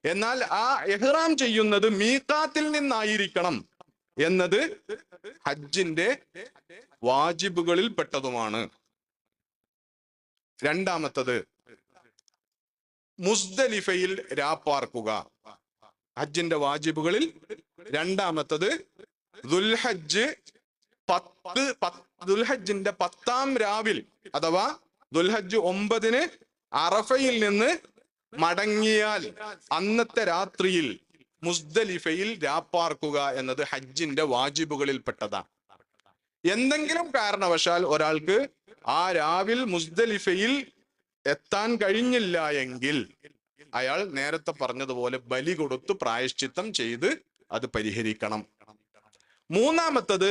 എന്നാൽ ആ ഇഹ്റാം ചെയ്യുന്നത് മീഖാത്തിൽ നിന്നായിരിക്കണം എന്നത് ഹജ്ജിന്റെ വാജിബുകളിൽ പെട്ടതുമാണ്. രണ്ടാമത്തത് മുസ്ദലിഫയിൽ രാപ്പാർക്കുക. ഹജ്ജിന്റെ വാജിബുകളിൽ രണ്ടാമത്തത് ദുൽഹജ്ജിന്റെ 10-ാം രാവിൽ അഥവാ ദുൽഹജ്ജ് 9-ന് അറഫയിൽ നിന്ന് മടങ്ങിയാൽ അന്നത്തെ രാത്രിയിൽ മുസ്ദലിഫയിൽ രാപ്പാർക്കുക എന്നത് ഹജ്ജിന്റെ വാജിബുകളിൽ പെട്ടതാണ്. എന്തെങ്കിലും കാരണവശാൽ ഒരാൾക്ക് ആ രാവിൽ മുസ്ദലിഫയിൽ എത്താൻ കഴിഞ്ഞില്ല എങ്കിൽ അയാൾ നേരത്തെ പറഞ്ഞതുപോലെ ബലി കൊടുത്ത് പ്രായശ്ചിത്തം ചെയ്ത് അത് പരിഹരിക്കണം. മൂന്നാമത്തത്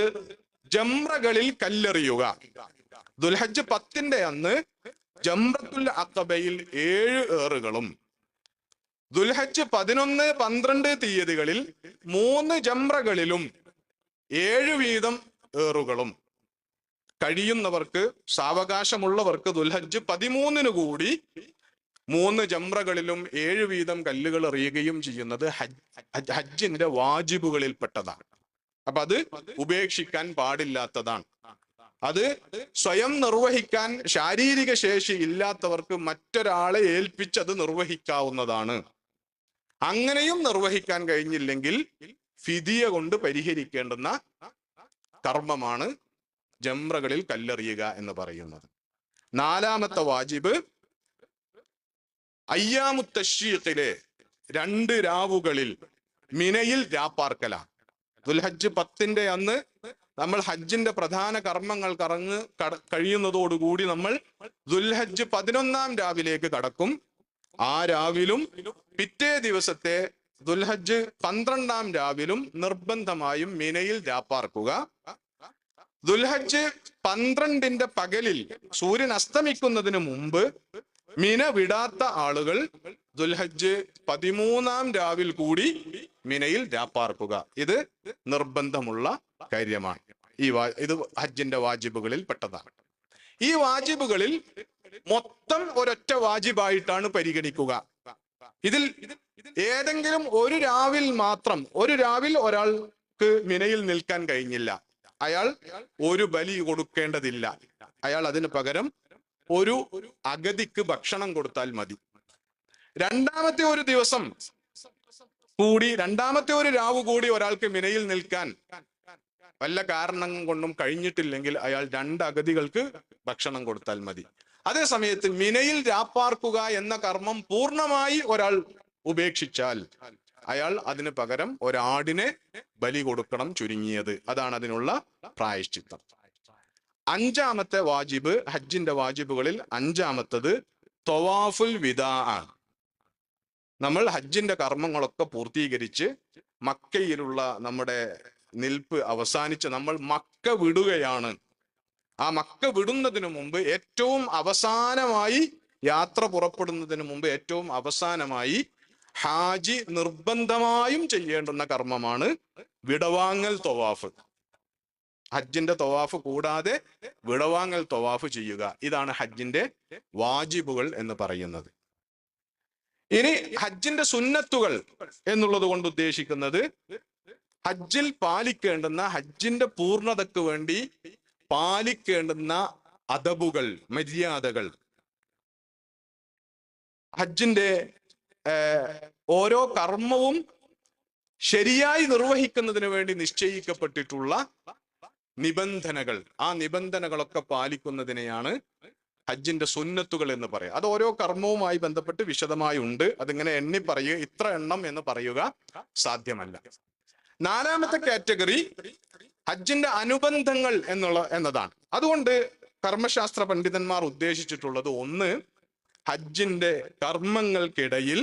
ജംറകളിൽ കല്ലെറിയുക. ദുൽഹജ്ജ് 10-ന്റെ അന്ന് ജംറത്തുൽ അഖബയിൽ 7 ഏറുകളും ദുൽഹജ്ജ് 11, 12 തീയതികളിൽ 3 ജംറകളിലും 7 വീതം ഏറുകളും, കഴിയുന്നവർക്ക് സാവകാശമുള്ളവർക്ക് ദുൽഹജ്ജ് 13-ന് കൂടി 3 ജംറകളിലും 7 വീതം കല്ലുകൾ എറിയുകയും ചെയ്യുന്നത് ഹജ്ജിന്റെ വാജിബുകളിൽ പെട്ടതാണ്. അപ്പൊ അത് ഉപേക്ഷിക്കാൻ പാടില്ലാത്തതാണ്. അത് സ്വയം നിർവഹിക്കാൻ ശാരീരിക ശേഷി ഇല്ലാത്തവർക്ക് മറ്റൊരാളെ ഏൽപ്പിച്ചത് നിർവഹിക്കാവുന്നതാണ്. അങ്ങനെയും നിർവഹിക്കാൻ കഴിഞ്ഞില്ലെങ്കിൽ ഫിദിയ കൊണ്ട് പരിഹരിക്കേണ്ടുന്ന കർമ്മമാണ് ജംറകളിൽ കല്ലെറിയുക എന്ന് പറയുന്നത്. നാലാമത്തെ വാജിബ് അയ്യാമുത്ത് തശ്രീഖിലെ 2 രാവുകളിൽ മിനയിൽ രാപ്പാർക്കലാണ്. ദുൽഹജ്ജ് 10-ന്റെ അന്ന് നമ്മൾ ഹജ്ജിന്റെ പ്രധാന കർമ്മങ്ങൾ കഴിയുന്നതോടുകൂടി നമ്മൾ ദുൽഹജ്ജ് 11-ാം രാവിലേക്ക് കടക്കും. ആ രാവിലും പിറ്റേ ദിവസത്തെ ദുൽഹജ്ജ് 12-ാം രാവിലും നിർബന്ധമായും മിനയിൽ രാപ്പാർക്കുക. ദുൽഹജ്ജ് 12-ന്റെ പകലിൽ സൂര്യൻ അസ്തമിക്കുന്നതിന് മുമ്പ് മിന വിടാത്ത ആളുകൾ ദുൽഹജ്ജ് 13-ാം രാവിൽ കൂടി മിനയിൽ രാപ്പാർക്കുക. ഇത് നിർബന്ധമുള്ള കാര്യമാണ്. ഇത് ഹജ്ജിന്റെ വാജിബുകളിൽ പെട്ടതാണ്. ഈ വാജിബുകളിൽ മൊത്തം ഒരൊറ്റ വാജിബായിട്ടാണ് പരിഗണിക്കുക. ഇതിൽ ഏതെങ്കിലും ഒരു രാവിൽ ഒരാൾക്ക് മിനയിൽ നിൽക്കാൻ കഴിഞ്ഞില്ല, അയാൾ ഒരു ബലി കൊടുക്കേണ്ടതില്ല. അയാൾ അതിന് പകരം ഒരു അഗതിക്ക് ഭക്ഷണം കൊടുത്താൽ മതി. രണ്ടാമത്തെ ഒരു രാവ് കൂടി ഒരാൾക്ക് മിനയിൽ നിൽക്കാൻ വല്ല കാരണം കൊണ്ടും കഴിഞ്ഞിട്ടില്ലെങ്കിൽ അയാൾ 2 അഗതികൾക്ക് ഭക്ഷണം കൊടുത്താൽ മതി. അതേ സമയത്ത് മിനയിൽ രാപ്പാർക്കുക എന്ന കർമ്മം പൂർണ്ണമായി ഒരാൾ ഉപേക്ഷിച്ചാൽ അയാൾ അതിന് പകരം ഒരാടിനെ ബലി കൊടുക്കണം, ചുരുങ്ങിയത്. അതാണ് അതിനുള്ള പ്രായശ്ചിത്തം. 5-ാമത്തെ വാജിബ്, ഹജ്ജിന്റെ വാജിബുകളിൽ 5-ാമത്തത് ത്വവാഫുൽ വിദാ ആണ്. നമ്മൾ ഹജ്ജിന്റെ കർമ്മങ്ങളൊക്കെ പൂർത്തീകരിച്ച് മക്കയിലുള്ള നമ്മുടെ നിൽപ്പ് അവസാനിച്ച് നമ്മൾ മക്ക വിടുകയാണ്. ആ മക്ക വിടുന്നതിന് മുമ്പ് ഏറ്റവും അവസാനമായി, യാത്ര പുറപ്പെടുന്നതിന് മുമ്പ് ഏറ്റവും അവസാനമായി ഹാജി നിർബന്ധമായും ചെയ്യേണ്ടുന്ന കർമ്മമാണ് വിടവാങ്ങൽ ത്വവാഫ്. ഹജ്ജിന്റെ ത്വവാഫ് കൂടാതെ വിടവാങ്ങൽ ത്വവാഫ് ചെയ്യുക. ഇതാണ് ഹജ്ജിന്റെ വാജിബുകൾ എന്ന് പറയുന്നത്. ഇനി ഹജ്ജിന്റെ സുന്നത്തുകൾ എന്നുള്ളത് കൊണ്ട് ഉദ്ദേശിക്കുന്നത് ഹജ്ജിൽ പാലിക്കേണ്ടുന്ന, ഹജ്ജിന്റെ പൂർണ്ണതയ്ക്ക് വേണ്ടി പാലിക്കേണ്ടുന്ന അദബുകൾ, മര്യാദകൾ. ഹജ്ജിന്റെ ഓരോ കർമ്മവും ശരിയായി നിർവഹിക്കുന്നതിന് വേണ്ടി നിശ്ചയിക്കപ്പെട്ടിട്ടുള്ള നിബന്ധനകൾ, ആ നിബന്ധനകളൊക്കെ പാലിക്കുന്നതിനെയാണ് ഹജ്ജിന്റെ സുന്നത്തുകൾ എന്ന് പറയുക. അത് ഓരോ കർമ്മവുമായി ബന്ധപ്പെട്ട് വിശദമായി ഉണ്ട്. അതിങ്ങനെ എണ്ണി പറയുക, ഇത്ര എണ്ണം എന്ന് പറയുക സാധ്യമല്ല. നാലാമത്തെ കാറ്റഗറി ഹജ്ജിന്റെ അനുബന്ധങ്ങൾ എന്നതാണ്. അതുകൊണ്ട് കർമ്മശാസ്ത്ര പണ്ഡിതന്മാർ ഉദ്ദേശിച്ചിട്ടുള്ളത്, ഒന്ന്, ഹജ്ജിന്റെ കർമ്മങ്ങൾക്കിടയിൽ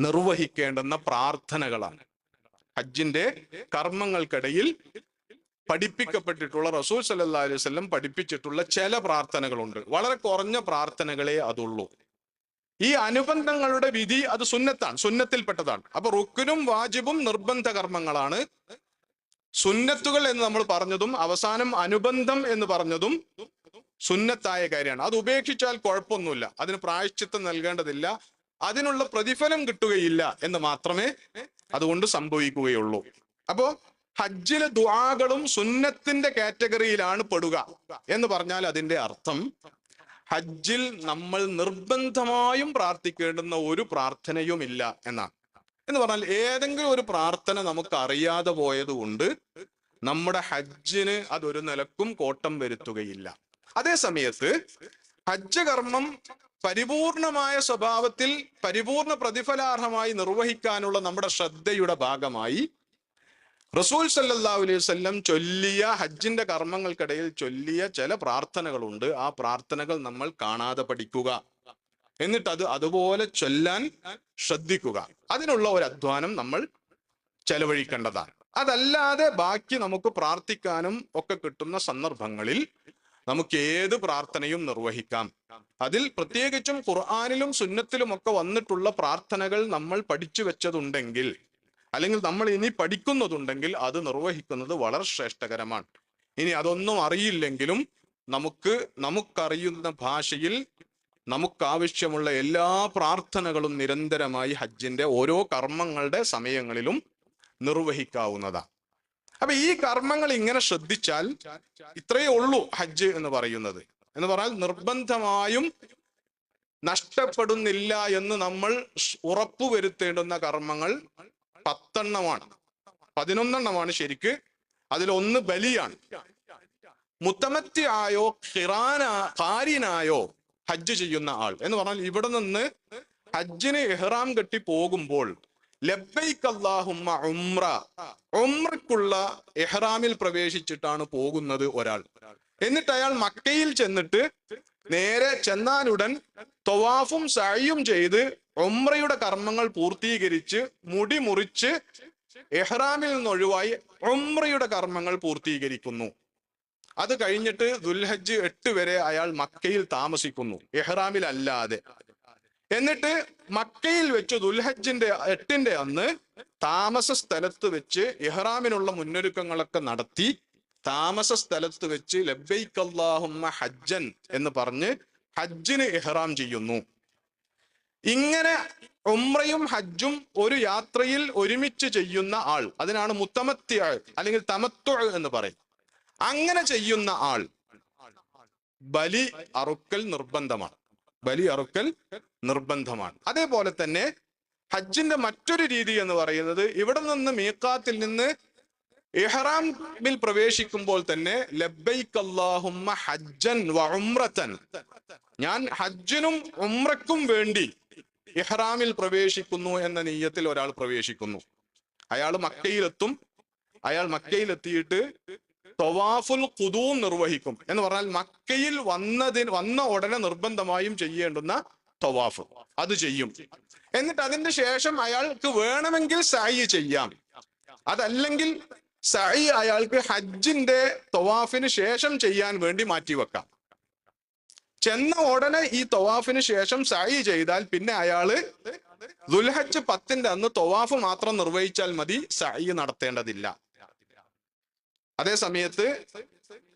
നിർവഹിക്കേണ്ടുന്ന പ്രാർത്ഥനകളാണ്. ഹജ്ജിന്റെ കർമ്മങ്ങൾക്കിടയിൽ പഠിപ്പിക്കപ്പെട്ടിട്ടുള്ള, റസൂൽ സല്ലല്ലാഹു അലൈഹി വസല്ലം പഠിപ്പിച്ചിട്ടുള്ള ചില പ്രാർത്ഥനകളുണ്ട്. വളരെ കുറഞ്ഞ പ്രാർത്ഥനകളെ അതുള്ളൂ. ഈ അനുബന്ധങ്ങളുടെ വിധി അത് സുന്നത്താണ്, സുന്നത്തിൽപ്പെട്ടതാണ്. അപ്പൊ റുക്നും വാജിബും നിർബന്ധ കർമ്മങ്ങളാണ്. സുന്നത്തുകൾ എന്ന് നമ്മൾ പറഞ്ഞതും അവസാനം അനുബന്ധം എന്ന് പറഞ്ഞതും സുന്നത്തായ കാര്യമാണ്. അത് ഉപേക്ഷിച്ചാൽ കുഴപ്പമൊന്നുമില്ല, അതിന് പ്രായശ്ചിത്തം നൽകേണ്ടതില്ല, അതിനുള്ള പ്രതിഫലം കിട്ടുകയില്ല എന്ന് മാത്രമേ അതുകൊണ്ട് സംഭവിക്കുകയുള്ളൂ. അപ്പോ ഹജ്ജിലെ ദുആകളും സുന്നത്തിന്റെ കാറ്റഗറിയിലാണ് പെടുക എന്ന് പറഞ്ഞാൽ അതിന്റെ അർത്ഥം ഹജ്ജിൽ നമ്മൾ നിർബന്ധമായും പ്രാർത്ഥിക്കേണ്ടുന്ന ഒരു പ്രാർത്ഥനയുമില്ല എന്നാണ്. എന്ന് പറഞ്ഞാൽ ഏതെങ്കിലും ഒരു പ്രാർത്ഥന നമുക്ക് അറിയാതെ പോയത് കൊണ്ട് നമ്മുടെ ഹജ്ജിന് അതൊരു നിലക്കും കോട്ടം വരുത്തുകയില്ല. അതേ സമയത്ത് ഹജ്ജ് കർമ്മം പരിപൂർണമായ സ്വഭാവത്തിൽ പരിപൂർണ പ്രതിഫലാർഹമായി നിർവഹിക്കാനുള്ള നമ്മുടെ ശ്രദ്ധയുടെ ഭാഗമായി റസൂൽ സല്ലല്ലാഹു അലൈഹി വസല്ലം ചൊല്ലിയ, ഹജ്ജിന്റെ കർമ്മങ്ങൾക്കിടയിൽ ചൊല്ലിയ ചില പ്രാർത്ഥനകളുണ്ട്. ആ പ്രാർത്ഥനകൾ നമ്മൾ കാണാതെ പഠിക്കുക, എന്നിട്ട് അത് അതുപോലെ ചൊല്ലാൻ ശ്രദ്ധിക്കുക. അതിനുള്ള ഒരു അധ്വാനം നമ്മൾ ചെലവഴിക്കേണ്ടതാണ്. അതല്ലാതെ ബാക്കി നമുക്ക് പ്രാർത്ഥിക്കാനും ഒക്കെ കിട്ടുന്ന സന്ദർഭങ്ങളിൽ നമുക്ക് ഏത് പ്രാർത്ഥനയും നിർവഹിക്കാം. അതിൽ പ്രത്യേകിച്ചും ഖുർആനിലും സുന്നത്തിലും ഒക്കെ വന്നിട്ടുള്ള പ്രാർത്ഥനകൾ നമ്മൾ പഠിച്ചു വെച്ചതുണ്ടെങ്കിൽ, അല്ലെങ്കിൽ നമ്മൾ ഇനി പഠിക്കുന്നതുണ്ടെങ്കിൽ അത് നിർവഹിക്കുന്നത് വളരെ ശ്രേഷ്ഠകരമാണ്. ഇനി അതൊന്നും അറിയില്ലെങ്കിലും നമുക്കറിയുന്ന ഭാഷയിൽ നമുക്കാവശ്യമുള്ള എല്ലാ പ്രാർത്ഥനകളും നിരന്തരമായി ഹജ്ജിന്റെ ഓരോ കർമ്മങ്ങളുടെ സമയങ്ങളിലും നിർവഹിക്കാവുന്നതാണ്. അപ്പൊ ഈ കർമ്മങ്ങൾ ഇങ്ങനെ ശ്രദ്ധിച്ചാൽ ഇത്രയേ ഉള്ളൂ ഹജ്ജ് എന്ന് പറയുന്നത്. എന്ന് പറഞ്ഞാൽ നിർബന്ധമായും നഷ്ടപ്പെടുന്നില്ല എന്ന് നമ്മൾ ഉറപ്പുവരുത്തേണ്ടുന്ന കർമ്മങ്ങൾ 10 എണ്ണമാണ്, 11 ശരിക്ക്. അതിലൊന്ന് ബലിയാണ്. മുത്തമത്തി ആയോ ഖാരിനായോ ഹജ്ജ് ചെയ്യുന്ന ആൾ എന്ന് പറഞ്ഞാൽ ഇവിടെ നിന്ന് ഹജ്ജിന് ഇഹ്റാം കെട്ടി പോകുമ്പോൾ ലബ്ബൈക് അല്ലാഹുമ്മ ഉംറ, ഉംറക്കുള്ള ഇഹ്റാമിൽ പ്രവേശിച്ചിട്ടാണ് പോകുന്നത് ഒരാൾ. എന്നിട്ട് അയാൾ മക്കയിൽ ചെന്നിട്ട് നേരെ ചെന്നാലുടൻ തവാഫും സഅയും ചെയ്ത് ഉംറയുടെ കർമ്മങ്ങൾ പൂർത്തീകരിച്ച് മുടി മുറിച്ച് ഇഹ്റാമിൽ നിന്ന് ഒഴിവായി ഉംറയുടെ കർമ്മങ്ങൾ പൂർത്തീകരിക്കുന്നു. അത് കഴിഞ്ഞിട്ട് ദുൽഹജ്ജ് 8 വരെ അയാൾ മക്കയിൽ താമസിക്കുന്നു, ഇഹ്റാമിൽ അല്ലാതെ. എന്നിട്ട് മക്കയിൽ വെച്ച് ദുൽഹജ്ജിന്റെ 8 അന്ന് താമസ സ്ഥലത്ത് വെച്ച് ഇഹ്റാമിനുള്ള മുന്നൊരുക്കങ്ങളൊക്കെ നടത്തി താമസ സ്ഥലത്ത് വെച്ച് ലബ്ബൈക അല്ലാഹുമ്മ ഹജ്ജൻ എന്ന് പറഞ്ഞ് ഹജ്ജിന് ഇഹ്റാം ചെയ്യുന്നു. ഇങ്ങനെ ഉംറയും ഹജ്ജും ഒരു യാത്രയിൽ ഒരുമിച്ച് ചെയ്യുന്ന ആൾ, അതിനാണ് മുത്തമത്തി അല്ലെങ്കിൽ തമത്തു എന്ന് പറയും. അങ്ങനെ ചെയ്യുന്ന ആൾ ബലി അറുക്കൽ നിർബന്ധമാണ്, ബലി അറുക്കൽ നിർബന്ധമാണ്. അതേപോലെ തന്നെ ഹജ്ജിന്റെ മറ്റൊരു രീതി എന്ന് പറയുന്നത് ഇവിടെ നിന്ന് മീഖാത്തിൽ നിന്ന് ഇഹ്റാമിൽ പ്രവേശിക്കുമ്പോൾ തന്നെ ലബ്ബൈക അല്ലാഹുമ്മ ഹജ്ജൻ വ ഉംറതൻ, ഞാൻ ഹജ്ജിനും ഉംറക്കും വേണ്ടി ഇഹ്റാമിൽ പ്രവേശിക്കുന്നു എന്ന നിയ്യത്തിൽ ഒരാൾ പ്രവേശിക്കുന്നു. അയാൾ മക്കയിലെത്തും. അയാൾ മക്കയിലെത്തിയിട്ട് തവാഫുൽ ഖുദൂം നിർവഹിക്കും. എന്ന് പറഞ്ഞാൽ മക്കയിൽ വന്ന ഉടനെ നിർബന്ധമായും ചെയ്യേണ്ടുന്ന തവാഫ് അത് ചെയ്യും. എന്നിട്ട് അതിന്റെ ശേഷം അയാൾക്ക് വേണമെങ്കിൽ സഅയ് ചെയ്യാം, അതല്ലെങ്കിൽ സഅയ് അയാൾക്ക് ഹജ്ജിന്റെ തവാഫിന് ശേഷം ചെയ്യാൻ വേണ്ടി മാറ്റിവെക്കാം. ചെന്ന ഉടനെ ഈ തവാഫിന് ശേഷം സഅയ് ചെയ്താൽ പിന്നെ അയാള് ദുൽഹജ്ജ് 10 അന്ന് തവാഫ് മാത്രം നിർവഹിച്ചാൽ മതി, സഅയ് നടത്തേണ്ടതില്ല. അതേ സമയത്ത്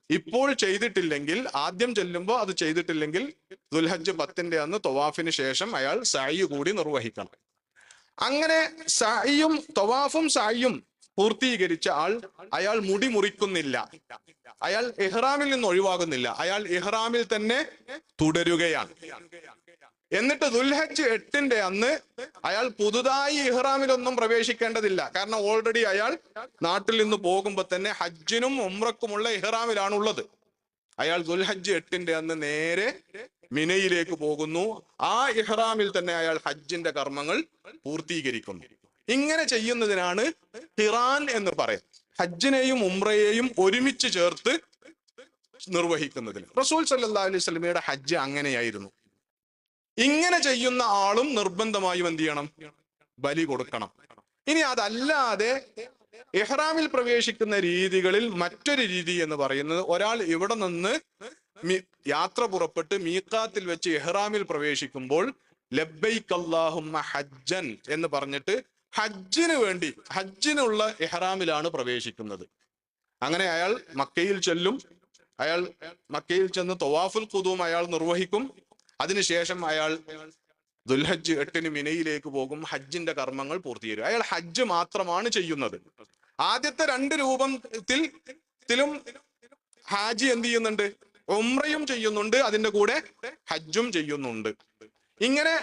ഇപ്പോൾ ചെയ്തിട്ടില്ലെങ്കിൽ, ആദ്യം ചെല്ലുമ്പോൾ അത് ചെയ്തിട്ടില്ലെങ്കിൽ ദുൽഹജ്ജ് 10 അന്ന് തവാഫിന് ശേഷം അയാൾ സഅയ് കൂടി നിർവഹിക്കണം. അങ്ങനെ സഅയും തവാഫും സഅയും പൂർത്തീകരിച്ച അയാൾ മുടി മുറിക്കുന്നില്ല, അയാൾ ഇഹ്റാമിൽ നിന്ന് ഒഴിവാകുന്നില്ല, അയാൾ ഇഹ്റാമിൽ തന്നെ തുടരുകയാണ്. എന്നിട്ട് ദുൽഹജ്ജ് 8-ന്റെ അന്ന് അയാൾ പുതുതായി ഇഹ്റാമിലൊന്നും പ്രവേശിക്കേണ്ടതില്ല. കാരണം ഓൾറെഡി അയാൾ നാട്ടിൽ നിന്ന് പോകുമ്പോൾ തന്നെ ഹജ്ജിനും ഉംറക്കുമുള്ള ഇഹ്റാമിലാണ് ഉള്ളത്. അയാൾ ദുൽഹജ്ജ് 8-ന്റെ അന്ന് നേരെ മിനയിലേക്ക് പോകുന്നു. ആ ഇഹ്റാമിൽ തന്നെ അയാൾ ഹജ്ജിന്റെ കർമ്മങ്ങൾ പൂർത്തീകരിക്കുന്നു. ഇങ്ങനെ ചെയ്യുന്നതിനാണ് ഖിറാൻ എന്ന് പറയും. ഹജ്ജിനെയും ഉംറയെയും ഒരുമിച്ച് ചേർത്ത് നിർവഹിക്കുന്നതിന്. റസൂൽ സല്ലല്ലാഹു അലൈഹി വസല്ലമയുടെ ഹജ്ജ് അങ്ങനെയായിരുന്നു. ഇങ്ങനെ ചെയ്യുന്ന ആളും നിർബന്ധമായും എന്ത് ചെയ്യണം? ബലി കൊടുക്കണം. ഇനി അതല്ലാതെ ഇഹ്റാമിൽ പ്രവേശിക്കുന്ന രീതികളിൽ മറ്റൊരു രീതി എന്ന് പറയുന്നത്, ഒരാൾ ഇവിടെ നിന്ന് യാത്ര പുറപ്പെട്ട് മീഖാത്തിൽ വെച്ച് ഇഹ്റാമിൽ പ്രവേശിക്കുമ്പോൾ ലബ്ബൈക അല്ലാഹുമ്മ ഹജ്ജൻ എന്ന് പറഞ്ഞിട്ട് ഹജ്ജിന് വേണ്ടി, ഹജ്ജിനുള്ള ഇഹ്റാമിലാണ് പ്രവേശിക്കുന്നത്. അങ്ങനെ അയാൾ മക്കയിൽ ചെല്ലും. അയാൾ മക്കയിൽ ചെന്ന് തവാഫുൽ ഖുദൂം അയാൾ നിർവഹിക്കും. അതിനുശേഷം അയാൾ ദുൽഹജ്ജ് 8-ന് മിനയിലേക്ക് പോകും. ഹജ്ജിന്റെ കർമ്മങ്ങൾ പൂർത്തീകരിക്കും. അയാൾ ഹജ്ജ് മാത്രമാണ് ചെയ്യുന്നത്. ആദ്യത്തെ 2 രൂപത്തിലും ഹാജി എന്ത് ചെയ്യുന്നുണ്ട്? ഉംറയും ചെയ്യുന്നുണ്ട്, അതിന്റെ കൂടെ ഹജ്ജും ചെയ്യുന്നുണ്ട്. ഇങ്ങനെ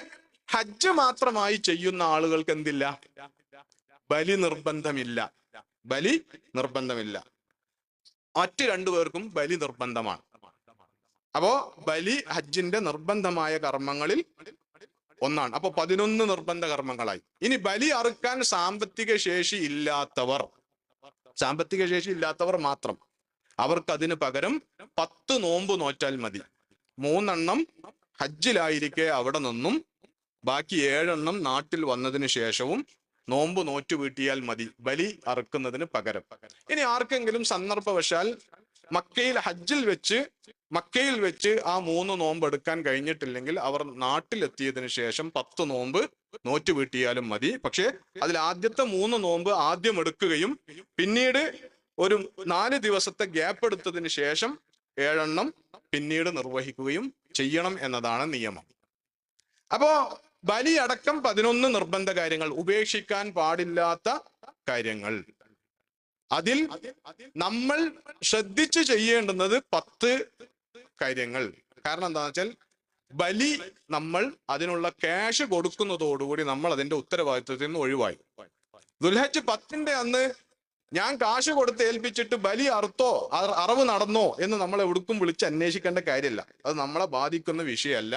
ഹജ്ജ് മാത്രമായി ചെയ്യുന്ന ആളുകൾക്ക് എന്തില്ല? ബലി നിർബന്ധമില്ല. ബലി നിർബന്ധമില്ല. മറ്റ് 2 പേർക്കും ബലി നിർബന്ധമാണ്. അപ്പോ ബലി ഹജ്ജിന്റെ നിർബന്ധമായ കർമ്മങ്ങളിൽ ഒന്നാണ്. അപ്പൊ 11 നിർബന്ധ കർമ്മങ്ങളായി. ഇനി ബലി അറുക്കാൻ സാമ്പത്തിക ശേഷി ഇല്ലാത്തവർ മാത്രം, അവർക്ക് അതിന് പകരം 10 നോമ്പ് നോറ്റാൽ മതി. 3 എണ്ണം ഹജ്ജിലായിരിക്കെ അവിടെ നിന്നും ബാക്കി 7 എണ്ണം നാട്ടിൽ വന്നതിന് ശേഷവും നോമ്പ് നോറ്റു വീട്ടിയാൽ മതി ബലി അറുക്കുന്നതിന് പകരം. ഇനി ആർക്കെങ്കിലും സന്ദർഭവശാൽ മക്കയിൽ വെച്ച് ആ 3 നോമ്പ് എടുക്കാൻ കഴിഞ്ഞിട്ടില്ലെങ്കിൽ അവർ നാട്ടിലെത്തിയതിനു ശേഷം 10 നോമ്പ് നോറ്റു വീട്ടിയാലും മതി. പക്ഷെ അതിൽ ആദ്യത്തെ 3 നോമ്പ് ആദ്യം എടുക്കുകയും പിന്നീട് ഒരു 4 ദിവസത്തെ ഗ്യാപ്പ് എടുത്തതിന് ശേഷം 7 എണ്ണം പിന്നീട് നിർവഹിക്കുകയും ചെയ്യണം എന്നതാണ് നിയമം. അപ്പോ ബലി അടക്കം 11 നിർബന്ധ കാര്യങ്ങൾ, ഉപേക്ഷിക്കാൻ പാടില്ലാത്ത കാര്യങ്ങൾ. അതിൽ നമ്മൾ ശ്രദ്ധിച്ച് ചെയ്യേണ്ടുന്നത് 10 കാര്യങ്ങൾ. കാരണം എന്താണെന്ന് വെച്ചാൽ ബലി നമ്മൾ അതിനുള്ള ക്യാഷ് കൊടുക്കുന്നതോടുകൂടി നമ്മൾ അതിന്റെ ഉത്തരവാദിത്വത്തിൽ നിന്ന് ഒഴിവായി. ദുൽഹജ്ജ് 10-ന്റെ അന്ന് ഞാൻ കാശ് കൊടുത്ത് ഏൽപ്പിച്ചിട്ട് ബലി അറുത്തോ അറവ് നടന്നോ എന്ന് നമ്മൾ എവിടേക്കും വിളിച്ച് അന്വേഷിക്കേണ്ട കാര്യമില്ല. അത് നമ്മളെ ബാധിക്കുന്ന വിഷയമല്ല.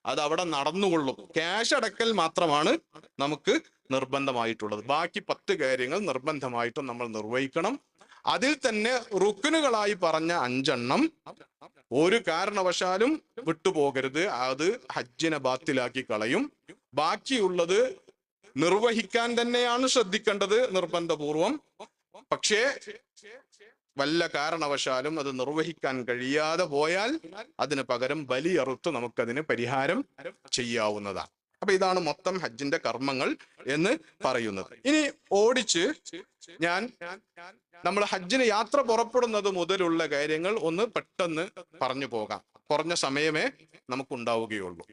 അത് അവിടെ നടന്നുകൊള്ളും. ക്യാഷ് അടക്കൽ മാത്രമാണ് നമുക്ക് നിർബന്ധമായിട്ടുള്ളത്. ബാക്കി 10 കാര്യങ്ങൾ നിർബന്ധമായിട്ടും നമ്മൾ നിർവഹിക്കണം. അതിൽ തന്നെ റുക്നുകളായി പറഞ്ഞ 5 എണ്ണം ഒരു കാരണവശാലും വിട്ടുപോകരുത്. അത് ഹജ്ജിനെ ബാത്തിലാക്കി കളയും. ബാക്കിയുള്ളത് നിർവഹിക്കാൻ തന്നെയാണ് ശ്രദ്ധിക്കേണ്ടത് നിർബന്ധപൂർവം. പക്ഷേ വല്ല കാരണവശാലും അത് നിർവഹിക്കാൻ കഴിയാതെ പോയാൽ അതിന് പകരം ബലി അറുത്ത് നമുക്കതിന് പരിഹാരം ചെയ്യാവുന്നതാണ്. അപ്പൊ ഇതാണ് മൊത്തം ഹജ്ജിന്റെ കർമ്മങ്ങൾ എന്ന് പറയുന്നത്. ഇനി ഓടിച്ച് നമ്മൾ ഹജ്ജിന് യാത്ര പുറപ്പെടുന്നത് മുതലുള്ള കാര്യങ്ങൾ ഒന്ന് പെട്ടെന്ന് പറഞ്ഞു പോകാം. കുറഞ്ഞ സമയമേ നമുക്കുണ്ടാവുകയുള്ളൂ.